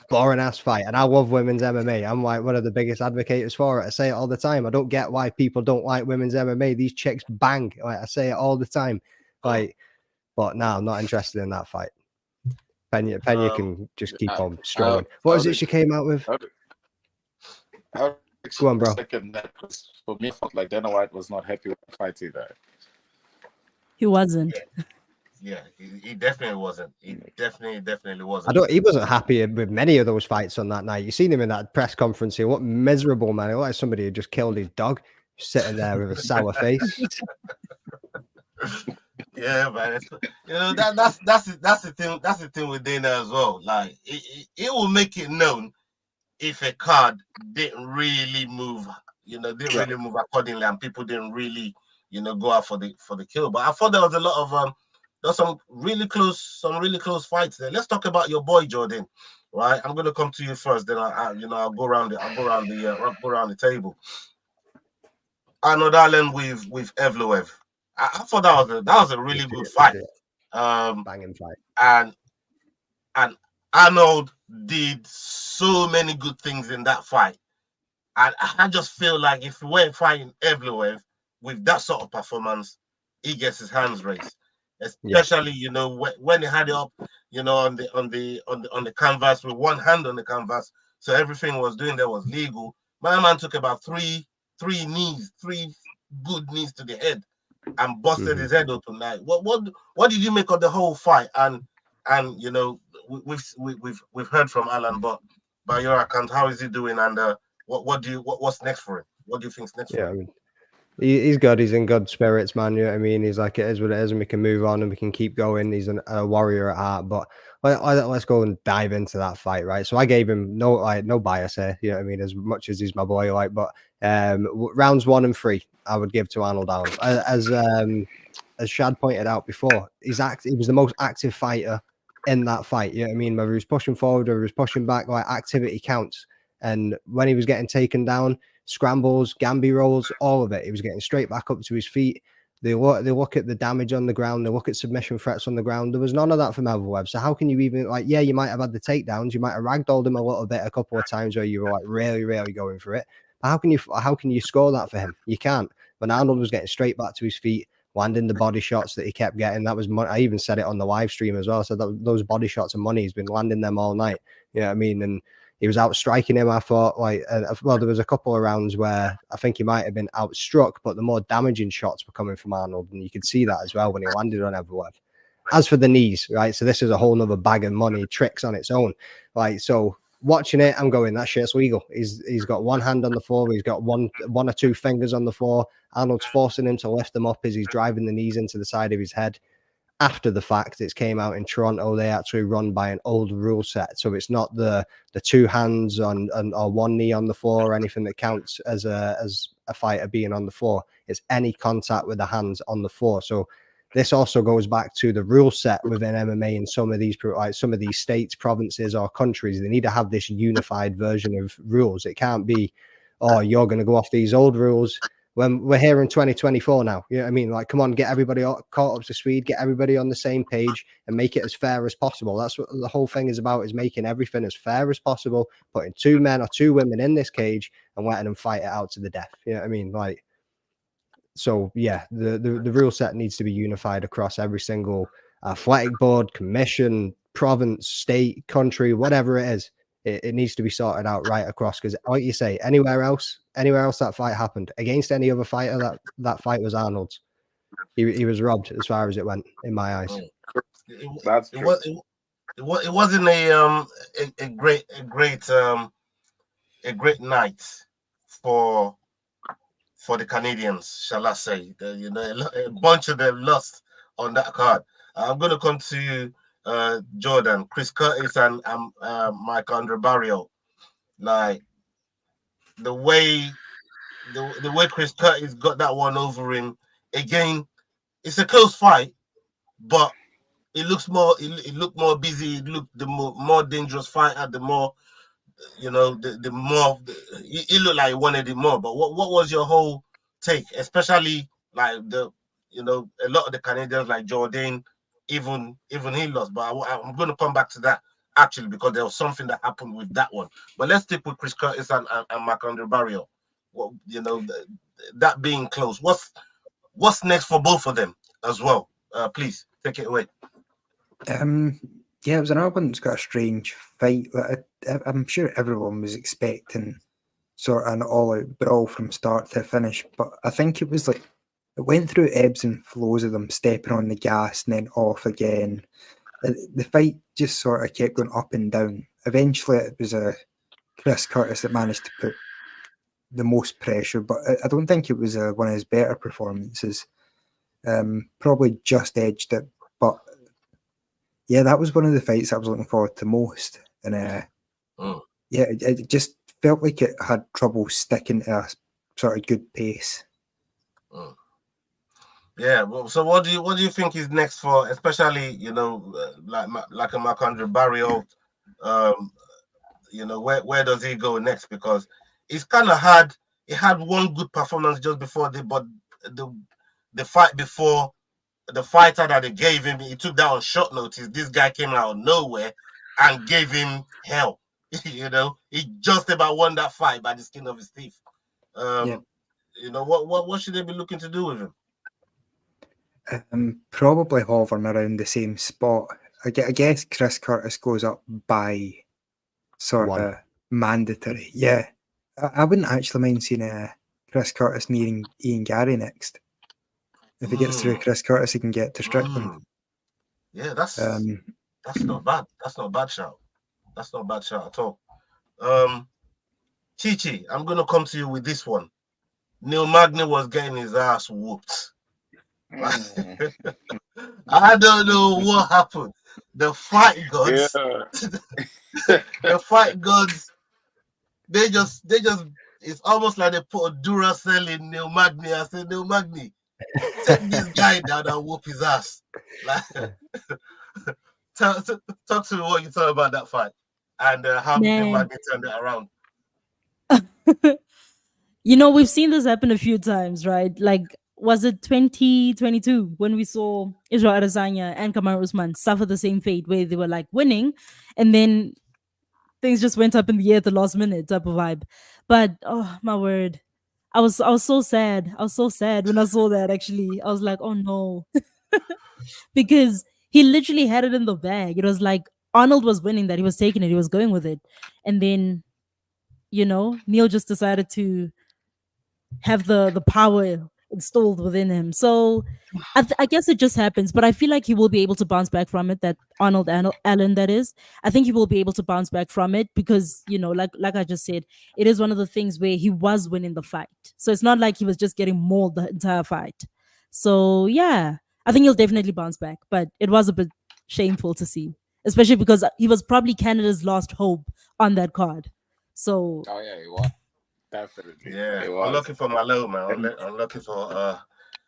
boring ass fight. And I love women's MMA. I'm like one of the biggest advocates for it. I say it all the time. I don't get why people don't like women's MMA. These chicks bang. Like, I say it all the time. Like, But now I'm not interested in that fight. Pena can just keep on How, strolling. What was it she came out with? how Go on, bro. Second, that was, for me, felt like Dana White was not happy with the fight either. He wasn't. Yeah, he definitely wasn't. He definitely wasn't. He wasn't happy with many of those fights on that night. You seen him in that press conference here. What miserable man! It was like somebody who just killed his dog, sitting there with a sour face. Yeah, man. You know that's the thing. That's the thing with Dana as well. Like it will make it known if a card didn't really move. Didn't really move accordingly, and people didn't really, go out for the kill. But I thought there was a lot of there's some really close fights there. Let's talk about your boy Jordain, right? I'm gonna come to you first, then I'll go around the table. Arnold Allen with Evloev. I thought that was a really good fight. Banging fight. And Arnold did so many good things in that fight. And I just feel like if we were fighting Evloev with that sort of performance, he gets his hands raised. Especially, when he had it up, on the canvas with one hand on the canvas, so everything was doing there was legal. My man took about three good knees to the head and busted his head open. Like, what did you make of the whole fight? And we've heard from Alan, but by your account, how is he doing? And what's next for him? What do you think's next for him? I mean, he's good. He's in good spirits, man. You know what I mean? He's like, it is what it is, and we can move on and we can keep going. He's a warrior at heart. But let's go and dive into that fight, right? So I gave him no bias here. You know what I mean? As much as he's my boy, but rounds 1 and 3, I would give to Arnold Allen. As Shad pointed out before, he was the most active fighter in that fight. You know what I mean? Whether he was pushing forward or he was pushing back, activity counts. And when he was getting taken down, scrambles, Gambie rolls, all of it, he was getting straight back up to his feet. They look at the damage on the ground, they look at submission threats on the ground. There was none of that from Evloev. So how can you even you might have had the takedowns, you might have ragdolled him a little bit a couple of times where you were really, really going for it. But how can you score that for him? You can't. When Arnold was getting straight back to his feet, landing the body shots that he kept getting, that was money. I even said it on the live stream as well. So those body shots are money. He's been landing them all night. You know what I mean? And he was out striking him. I thought, there was a couple of rounds where I think he might have been outstruck, but the more damaging shots were coming from Arnold, and you could see that as well when he landed on Evloev. As for the knees, right? So this is a whole nother bag of money, tricks on its own. So watching it, I'm going, that shit's legal. He's got one hand on the floor, he's got one or two fingers on the floor. Arnold's forcing him to lift them up as he's driving the knees into the side of his head. After the fact, it came out in Toronto, they actually run by an old rule set. So it's not the two hands or one knee on the floor or anything that counts as a fighter being on the floor. It's any contact with the hands on the floor. So this also goes back to the rule set within MMA in some of these states, provinces, or countries. They need to have this unified version of rules. It can't be, you're going to go off these old rules when we're here in 2024 now. You know what I mean? Come on, get everybody caught up to speed, get everybody on the same page and make it as fair as possible. That's what the whole thing is about, is making everything as fair as possible, putting 2 men or 2 women in this cage and letting them fight it out to the death. You know what I mean? So yeah, the rule set needs to be unified across every single athletic board, commission, province, state, country, whatever it is. It needs to be sorted out right across, because like you say, anywhere else that fight happened against any other fighter, that fight was Arnold's. He was robbed as far as it went in my eyes. That's true. It wasn't a great night for the Canadians, shall I say. A bunch of them lost on that card. I'm going to come to Jordan, Chris Curtis, and Mike Andre Barrio. Like the way Chris Curtis got that one over him again. It's a close fight, but it looked more busy. It looked the more dangerous fighter. The more, the more it looked like he wanted it more. But what was your whole take, especially like a lot of the Canadians like Jordain, even he lost. But I'm going to come back to that actually, because there was something that happened with that one. But let's stick with Chris Curtis and Marc-Andre Barrio. Well, that being close. What's next for both of them as well? Please. Take it away. Yeah, it was another one that's got a strange fight. I'm sure everyone was expecting sort of an all-out brawl from start to finish, but I think it was like it went through ebbs and flows of them stepping on the gas and then off again. The fight just sort of kept going up and down. Eventually, it was Chris Curtis that managed to put the most pressure, but I don't think it was one of his better performances. Probably just edged it, but yeah, that was one of the fights I was looking forward to most. And yeah, it just felt like it had trouble sticking to a sort of good pace. Yeah. Well, so what do you think is next for, especially like a Marc-Andre Barrios? Where does he go next? Because it's kind of hard. He had one good performance just before the fight before. The fighter that they gave him, he took that on short notice. This guy came out of nowhere and gave him hell. He just about won that fight by the skin of his teeth. What should they be looking to do with him? Probably hovering around the same spot. I guess Chris Curtis goes up by sort of mandatory. Yeah, I wouldn't actually mind seeing Chris Curtis near Ian Gary next. If he gets through Chris Curtis, he can get to Strickland. Yeah, that's not bad. That's not a bad shout. That's not a bad shout at all. ChiChi, I'm gonna come to you with this one. Neil Magny was getting his ass whooped. I don't know what happened. The fight gods, the fight gods, they just it's almost like they put a Duracell in Neil Magny. I said, Neil Magny, take this guy down and whoop his ass. Talk to me what you thought about that fight and how Neil Magny turned it around. We've seen this happen a few times, right? Like, was it 2022 when we saw Israel Adesanya and Kamaru Usman suffer the same fate where they were like winning and then things just went up in the air at the last minute type of vibe. But oh my word, I was so sad. I was so sad when I saw that. Actually, I was like, oh no, because he literally had it in the bag. It was like Arnold was winning that. He was taking it. He was going with it, and then Neil just decided to have the power installed within him. So I guess it just happens, but I feel like he will be able to bounce back from it. That Arnold Allen, that is, I think he will be able to bounce back from it because like I just said, it is one of the things where he was winning the fight, so it's not like he was just getting mauled the entire fight. So yeah, I think he'll definitely bounce back, but it was a bit shameful to see, especially because he was probably Canada's last hope on that card. So oh yeah, he was. Definitely. Yeah, I'm looking for Malo, man. I'm looking for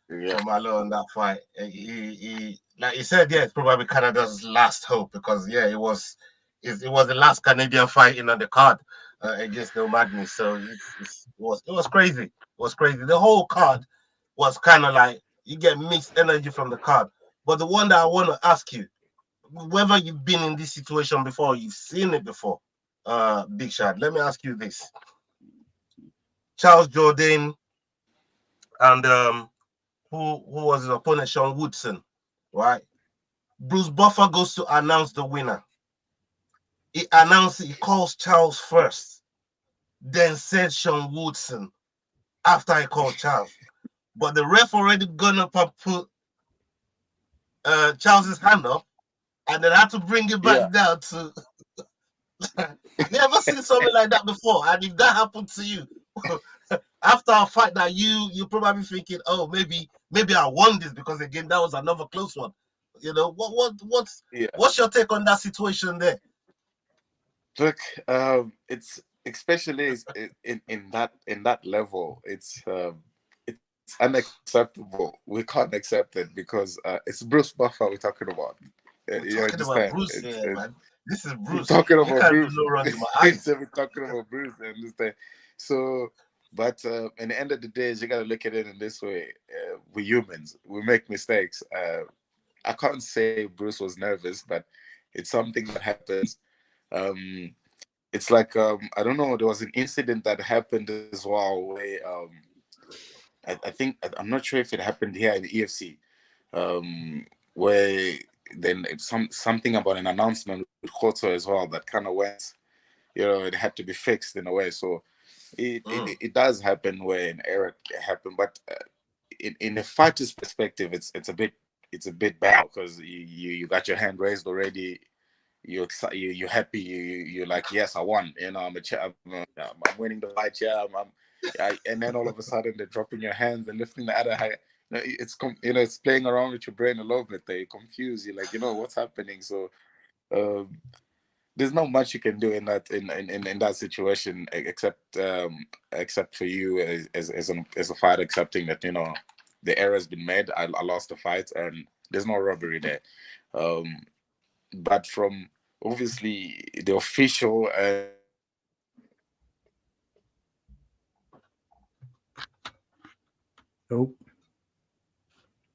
Malo on that fight. He like you said, yeah, it's probably Canada's last hope because it was the last Canadian fighting on the card against Neil Magny. So it was crazy. It was crazy. The whole card was kind of like you get mixed energy from the card. But the one that I want to ask you, whether you've been in this situation before, you've seen it before, Big Shad. Let me ask you this. Charles Jordain and who was his opponent, Sean Woodson, right? Bruce Buffer goes to announce the winner. He calls Charles first, then said Sean Woodson after he called Charles. But the ref already gone up and put Charles's hand up and then had to bring it back down to never seen something like that before. And if that happened to you after a fight that you probably thinking, oh, maybe I won this because again that was another close one. What's your take on that situation there? Look, it's especially in that level, it's unacceptable. We can't accept it because it's Bruce Buffer we're talking about. We're talking about Bruce here, man. This is Bruce. Talking about Bruce. No wrong in my eyes. We're talking about Bruce. I understand. So, but in the end of the day, you gotta look at it in this way. We're humans. We make mistakes. I can't say Bruce was nervous, but it's something that happens. It's like I don't know. There was an incident that happened as well where I think I'm not sure if it happened here in the EFC, where then something about an announcement with Khoto as well that kind of went, it had to be fixed in a way. So it does happen where an error happened, but in a fighter's perspective, it's a bit bad because you got your hand raised already. You're happy. You're like, yes, I won. I'm winning the fight. Yeah, and then all of a sudden they're dropping your hands and lifting the other high. It's playing around with your brain a little bit. There, you're confused. You're like, what's happening. So there's not much you can do in that situation except for you as a fighter accepting that the error has been made. I lost the fight and there's no robbery there. But from obviously the official Oh,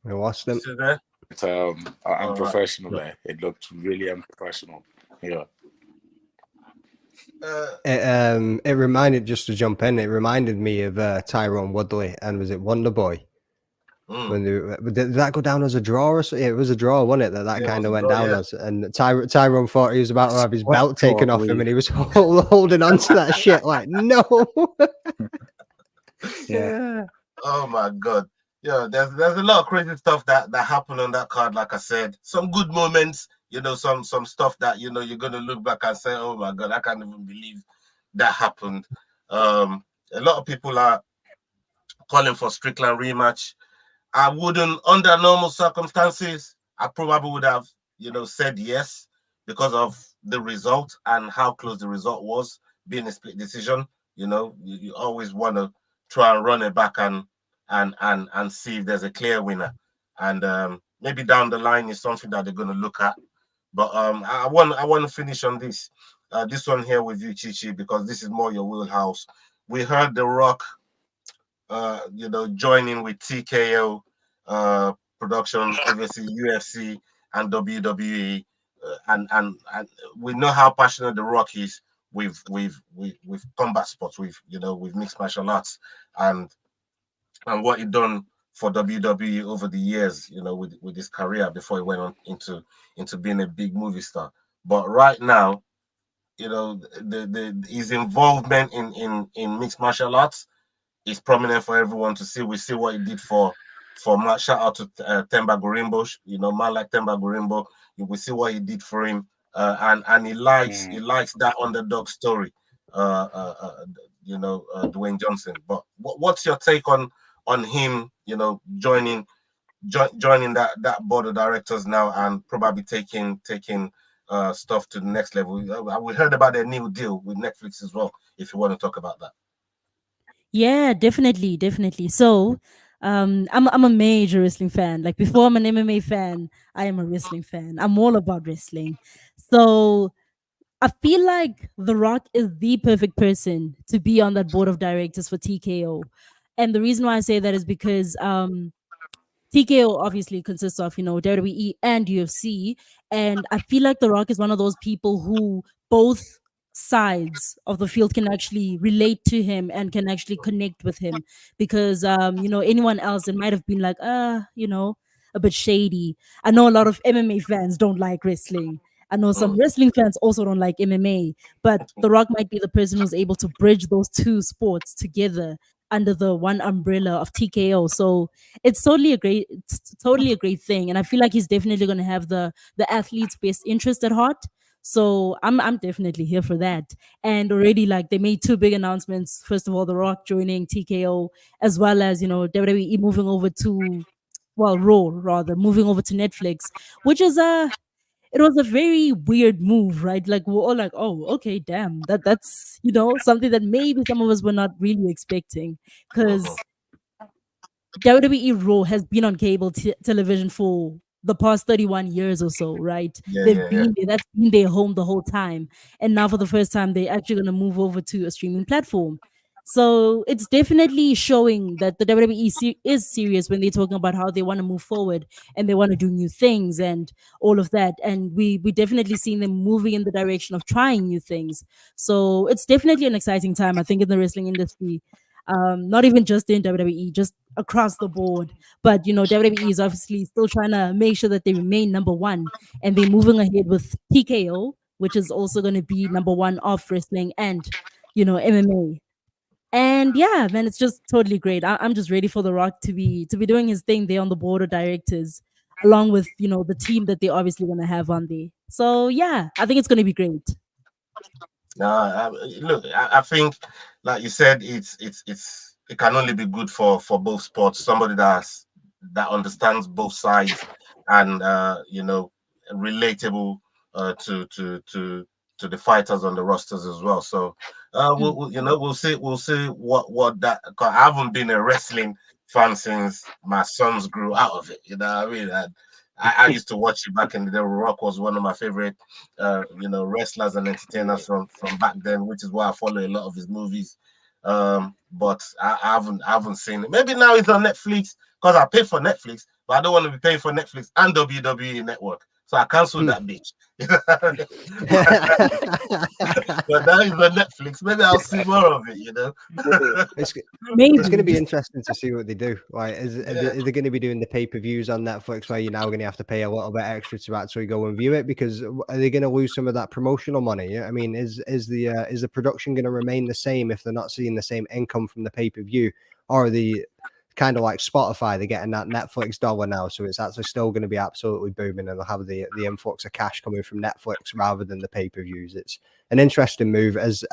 I lost them. Still there? it's All right. unprofessional there. It looked really unprofessional. Yeah. It reminded, just to jump in, it reminded me of Tyrone Woodley and was it Wonder Boy? When did that go down as a draw or something? Yeah, it was a draw, wasn't it? That Yeah, kind it of was a went draw, down yeah. as, and Tyrone thought he was about to have his What belt draw, taken I off him, believe? and he was holding on to that shit like, no. yeah. Oh my god. Yeah, there's a lot of crazy stuff that happened on that card. Like I said, some good moments, some stuff that you're gonna look back and say, oh my god, I can't even believe that happened. A lot of people are calling for Strickland rematch. I wouldn't, under normal circumstances, I probably would have, said yes because of the result and how close the result was, being a split decision. You always want to try and run it back and see if there's a clear winner. And maybe down the line is something that they're going to look at. But I want to finish on this one here with you, ChiChi, because this is more your wheelhouse. We heard The Rock joining with TKO production, obviously UFC and WWE, and we know how passionate The Rock is with combat sports, with mixed martial arts, and what he done for WWE over the years, with his career before he went on into being a big movie star. But right now, his involvement in mixed martial arts is prominent for everyone to see. We see what he did for Matt. Shout out to Temba Gorimbo. Man like Temba Gorimbo. We see what he did for him, and he likes that underdog story. Dwayne Johnson. But what's your take on him? Joining that board of directors now and probably taking stuff to the next level. We heard about their new deal with Netflix as well. If you want to talk about that. Yeah, definitely, definitely. So, I'm a major wrestling fan. Like before, I'm an MMA fan. I am a wrestling fan. I'm all about wrestling. So I feel like The Rock is the perfect person to be on that board of directors for TKO. And the reason why I say that is because TKO obviously consists of, WWE and UFC. And I feel like The Rock is one of those people who both sides of the field can actually relate to him and can actually connect with him. Because, anyone else, it might have been like, a bit shady. I know a lot of MMA fans don't like wrestling. I know some wrestling fans also don't like MMA, but The Rock might be the person who's able to bridge those two sports together under the one umbrella of TKO. So it's totally a great thing, and I feel like he's definitely going to have the athlete's best interest at heart. So I'm definitely here for that. And already, like, they made two big announcements. First of all, The Rock joining TKO, as well as WWE moving over to, well, Raw rather, moving over to Netflix, which is it was a very weird move, right? Like we're all like, oh, okay, damn, that's something that maybe some of us were not really expecting, because WWE Raw has been on cable television for the past 31 years or so, right? Yeah, They've yeah, yeah. been there, that's been their home the whole time. And now for the first time, they're actually going to move over to a streaming platform. So it's definitely showing that the WWE is serious when they're talking about how they want to move forward and they want to do new things and all of that. And we definitely seen them moving in the direction of trying new things. So it's definitely an exciting time, I think, in the wrestling industry. Not even just in WWE, just across the board. But WWE is obviously still trying to make sure that they remain number one, and they're moving ahead with TKO, which is also going to be number one of wrestling and MMA. And yeah, man, it's just totally great. I'm just ready for The Rock to be doing his thing there on the board of directors, along with the team that they're obviously going to have on there. So yeah, I think it's going to be great. No, look, I think, like you said, it can only be good for both sports. Somebody that understands both sides and relatable to the fighters on the rosters as well. So Mm. we'll see what that. 'Cause I haven't been a wrestling fan since my sons grew out of it. You know what I mean? And I used to watch it back in the day. Rock was one of my favorite, wrestlers and entertainers from back then, which is why I follow a lot of his movies. But I haven't seen it. Maybe now it's on Netflix because I pay for Netflix, but I don't want to be paying for Netflix and WWE Network, so I cancelled that bitch. But now it's on Netflix. Maybe I'll see more of it. It's Maybe. going to be interesting to see what they do. Like, is they going to be doing the pay-per-views on Netflix where you're now going to have to pay a little bit extra to actually go and view it? Because are they going to lose some of that promotional money? Yeah, I mean, is the production going to remain the same if they're not seeing the same income from the pay-per-view, or are they kind of like Spotify? They're getting that Netflix dollar now, so it's actually still going to be absolutely booming, and they'll have the influx of cash coming from Netflix rather than the pay-per-views. It's an interesting move, as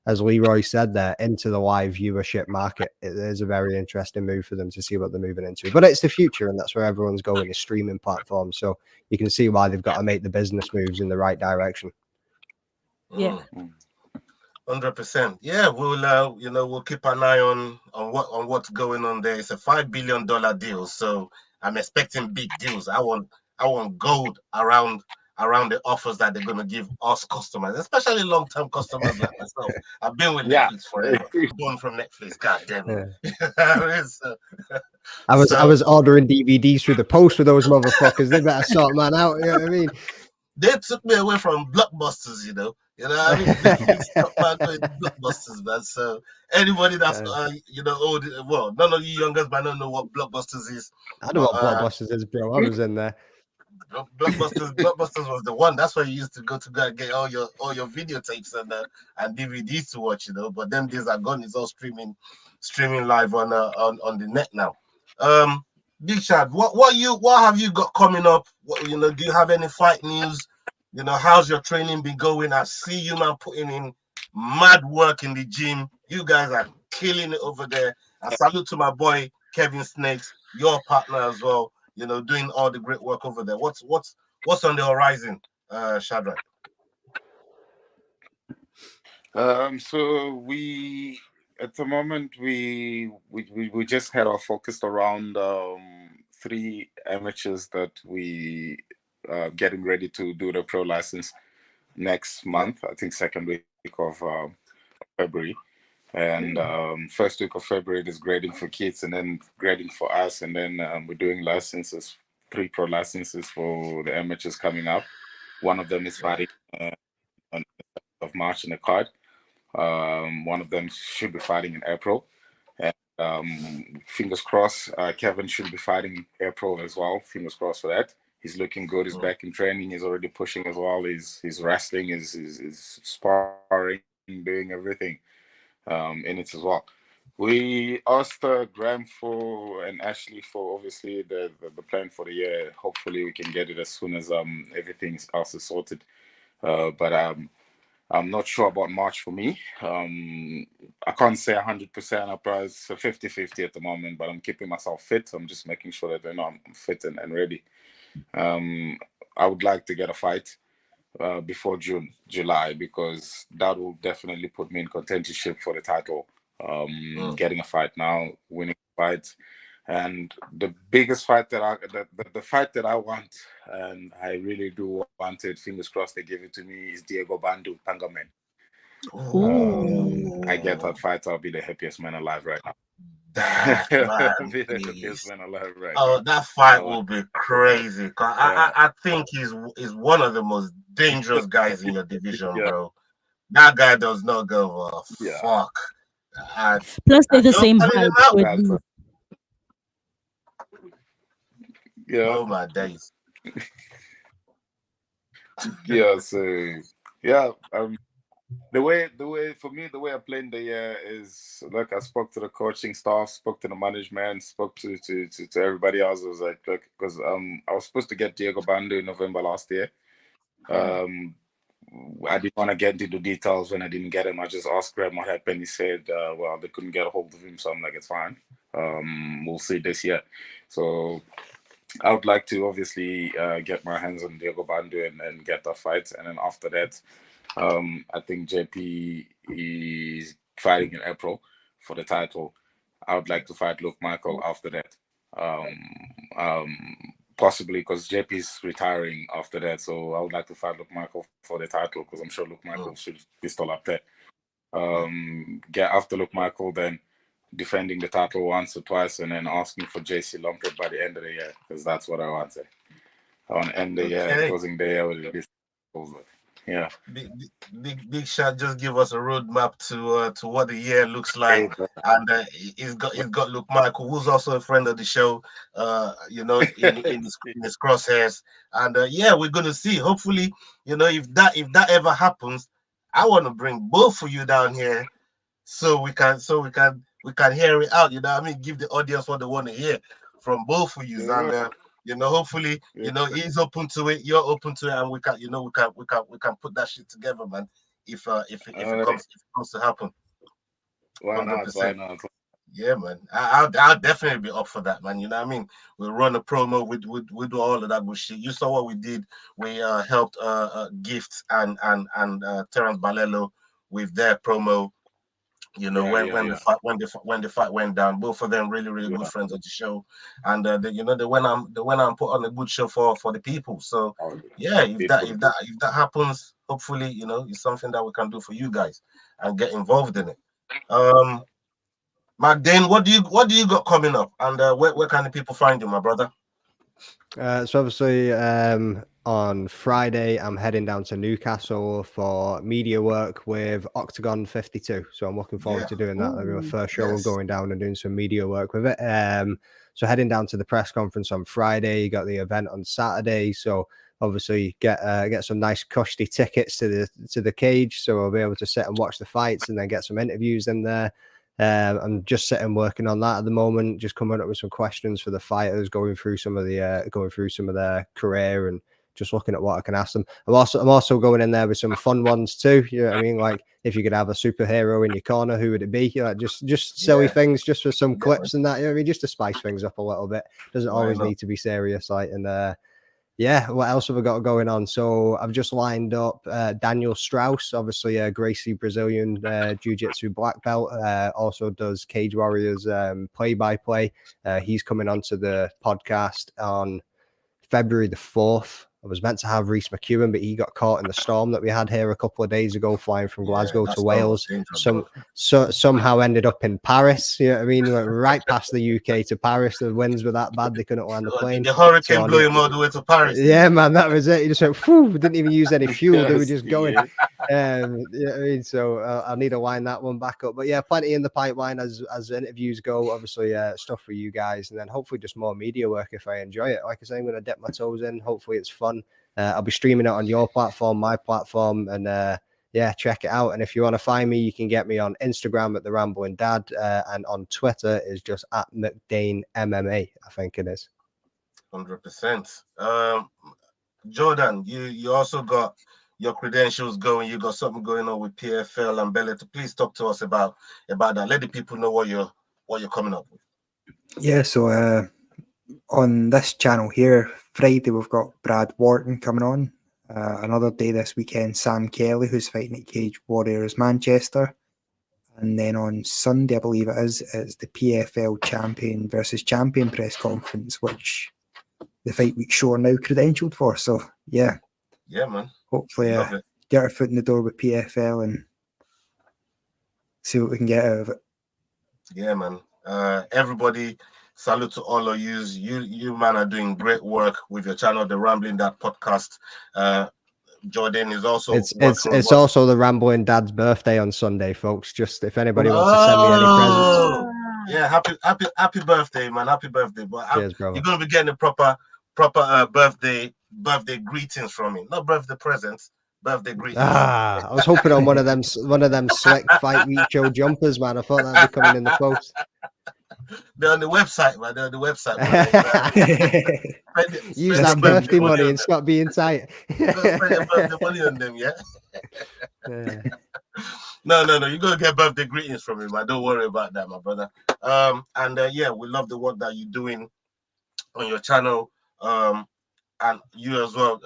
Leroy said there, into the live viewership market. It is a very interesting move for them to see what they're moving into. But it's the future, and that's where everyone's going, is streaming platforms. So you can see why they've got to make the business moves in the right direction. Yeah. 100%. Yeah, we'll keep an eye on what's going on there. It's a $5 billion deal, so I'm expecting big deals. I want gold around the offers that they're going to give us customers, especially long-term customers like myself. I've been with Netflix forever. Born from Netflix. God damn it. I was ordering DVDs through the post for those motherfuckers. They better sort man out. You know what I mean? They took me away from blockbusters, You know what I mean? Netflix stopped back going to blockbusters, man. So anybody that's old, well, none of you youngers might not know what blockbusters is. I know what blockbusters is, bro. I was in there. Blockbusters was the one. That's where you used to go and get all your videotapes and DVDs to watch, But them days are gone. It's all streaming live on the net now. Big Shad, what have you got coming up? Do you have any fight news? How's your training been going? I see you, man, putting in mad work in the gym. You guys are killing it over there. I salute to my boy Kevin Snakes, your partner as well. Doing all the great work over there. What's on the horizon, Shadrach? So we at the moment we just had our focus around 3 amateurs that we getting ready to do the pro license next month. I think second week of February. And first week of February is grading for kids, and then grading for us, and then we're doing licenses, 3 pro licenses for the amateurs coming up. One of them is fighting on of March in the card. One of them should be fighting in April, and fingers crossed, Kevin should be fighting in April as well. Fingers crossed for that. He's looking good. He's back in training. He's already pushing as well. He's wrestling. He's sparring, doing everything. In it as well. We asked Graham and Ashley for obviously the plan for the year. Hopefully we can get it as soon as everything else is sorted. But I'm not sure about March for me. I can't say 100%. I'll probably 50-50 at the moment, but I'm keeping myself fit. I'm just making sure that I'm fit and ready. I would like to get a fight before July, because that will definitely put me in contendership for the title. Getting a fight now, winning a fight, and the biggest fight the fight that I want, and I really do want it, fingers crossed they give it to me, is Diego Bandu Tangaman. I get that fight, I'll be the happiest man alive right now. That fight will be crazy. I think he's one of the most dangerous guys in your division, bro. That guy does not go fuck. Plus, they're the you're same calling him height. out. So That's a- yeah, Oh my days. yeah. So yeah, the way for me, the way I played the year is look. I spoke to the coaching staff, spoke to the management, spoke to everybody else. I was like, look, because I was supposed to get Diego Bando in November last year. I didn't want to get into the details when I didn't get him. I just asked Graham what happened. He said, well, they couldn't get a hold of him. So I'm like, it's fine. We'll see this year. So I would like to obviously get my hands on Diego Bando and get the fight. And then after that, I think JP is fighting in April for the title. I would like to fight Luke Michael after that. Possibly because JP's retiring after that, so I would like to fight Luke Michael for the title because I'm sure Luke Michael should be still up there. Get after Luke Michael, then defending the title once or twice, and then asking for JC Lumpert by the end of the year because that's what I want to say. I want to end the year, closing the year with this. Yeah. Big Shad just give us a roadmap to what the year looks like, and he's got Luke Michael, who's also a friend of the show, in his crosshairs, and yeah, we're gonna see. Hopefully, if that ever happens, I want to bring both of you down here so we can hear it out. You know what I mean? Give the audience what they want to hear from both of you, and hopefully, he's open to it, you're open to it, and we can put that shit together, man. If it comes to happen. Why not? Yeah, man. I'll definitely be up for that, man. You know what I mean? We'll run a promo. We do all of that bullshit. You saw what we did. We helped Gifts and Terence Balelo with their promo. When the fight went down, both of them really good friends of the show, and they went and put on a good show for the people. So yeah, if that happens, hopefully it's something that we can do for you guys and get involved in it. Magdane, what do you got coming up, and where can the people find you, my brother? So obviously on Friday I'm heading down to Newcastle for media work with Octagon 52. So I'm looking forward to doing that. That'll be my first show of going down and doing some media work with it. So heading down to the press conference on Friday, got the event on Saturday. So obviously get some nice cushy tickets to the cage, so I'll be able to sit and watch the fights and then get some interviews in there. I'm just sitting working on that at the moment, just coming up with some questions for the fighters, going through some of their career and just looking at what I can ask them. I'm also going in there with some fun ones too. You know what I mean? Like if you could have a superhero in your corner, who would it be? Just silly things, just for some clips and that. You know what I mean? Just to spice things up a little bit. Doesn't always need to be serious. Like yeah, what else have I got going on? So I've just lined up Daniel Strauss, obviously a Gracie Brazilian jiu-jitsu black belt, also does Cage Warriors play-by-play. He's coming onto the podcast on February the 4th. I was meant to have Reese McEwen, but he got caught in the storm that we had here a couple of days ago, flying from Glasgow to Wales. Somehow ended up in Paris. You know what I mean? Went right past the UK to Paris. The winds were that bad they couldn't land the plane. The hurricane blew him all the way to Paris. Yeah, man, that was it. He just went, whew, we didn't even use any fuel. They were just going. You know what I mean? So I need to line that one back up. But yeah, plenty in the pipeline as interviews go. Obviously, stuff for you guys, and then hopefully just more media work if I enjoy it. Like I say, I'm going to dip my toes in. Hopefully, it's fun. I'll be streaming it on your platform, my platform, and yeah, check it out. And if you want to find me, you can get me on Instagram at The Rambling Dad, and on Twitter is just at McDane MMA, I think it is. 100%. Jordan, you also got your credentials going. You got something going on with PFL and Bellator. Please talk to us about that. Let the people know what you're coming up with. Yeah, so on this channel here, Friday we've got Brad Wharton coming on. Another day this weekend, Sam Kelly, who's fighting at Cage Warriors Manchester. And then on Sunday, I believe it is, it's the PFL champion versus champion press conference, which the Fight Week show are now credentialed for. So yeah, man. Hopefully, get our foot in the door with PFL and see what we can get out of it. Yeah, man. Everybody, salute to all of you. You man are doing great work with your channel, The Rambling Dad podcast. Jordain is also It's working with us. also the Rambling Dad's birthday on Sunday, folks. Just if anybody wants to send me any presents. Oh, yeah, happy birthday, man. Happy birthday. But Cheers, brother. you're gonna be getting a proper birthday greetings from me. Not birthday presents, birthday greetings. I was hoping on one of them slick Fight Week show jumpers, man. I thought that'd be coming in the post. They're on the website, man. They're on the website. Use that birthday money and stop being tight. Spend your birthday money on them, yeah? No. You're gonna get birthday greetings from me, man. Don't worry about that, my brother. Yeah, we love the work that you're doing on your channel. And you as well,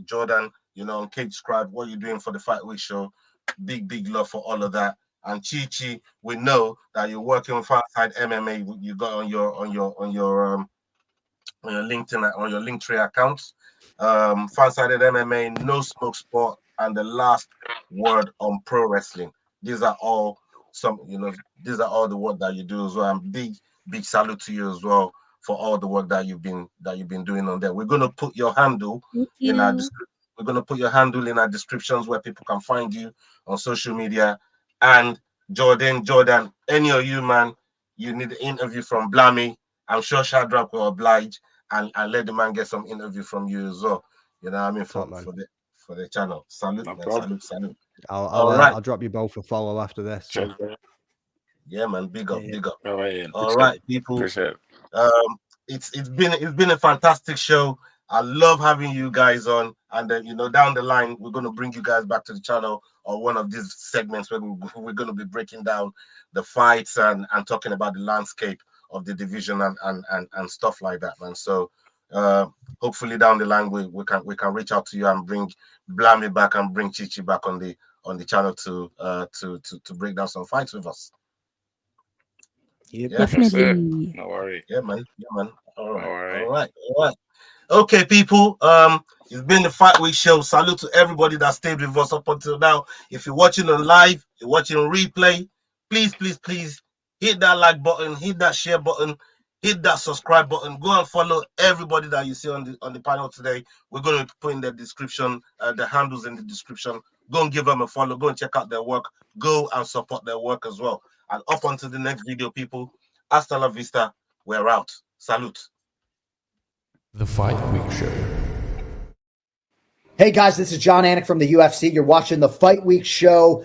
Jordan, you know, on Cage Scribe, what you're doing for the Fight Week show. Big love for all of that. And ChiChi, we know that you're working with Farside MMA. You got on your LinkedIn, on your Linktree accounts. Farside MMA, No Smoke Sport, and The Last Word on Pro Wrestling. These are all these are all the work that you do as well. And big salute to you as well for all the work that you've been doing on there. We're gonna put your handle in our descriptions where people can find you on social media. And Jordan, any of you, man, you need an interview from Blambee. I'm sure Shadrach will oblige and let the man get some interview from you as well. You know what I mean? For the channel. Salute, No man. problem. Salute. I'll drop you both a follow after this. Cheers, Yeah, man. Big up. All right, all right, people. Appreciate it. It's been a fantastic show. I love having you guys on, and then down the line we're going to bring you guys back to the channel or one of these segments where we're going to be breaking down the fights and talking about the landscape of the division and stuff like that, man. So hopefully down the line we can reach out to you and bring Blambee back and bring ChiChi back on the channel to break down some fights with us. Yep. Yeah. Definitely. No worry. Yeah, man. All right. Okay, people. It's been the Fight Week show. Salute to everybody that stayed with us up until now. If you're watching on live, you're watching on replay, please hit that like button, hit that share button, hit that subscribe button. Go and follow everybody that you see on the panel today. We're going to put in the description, the handles in the description. Go and give them a follow. Go and check out their work. Go and support their work as well. And up onto the next video, people. Hasta la vista. We're out. Salute. The Fight Week Show. Hey guys, this is John Anik from the UFC. You're watching the Fight Week Show.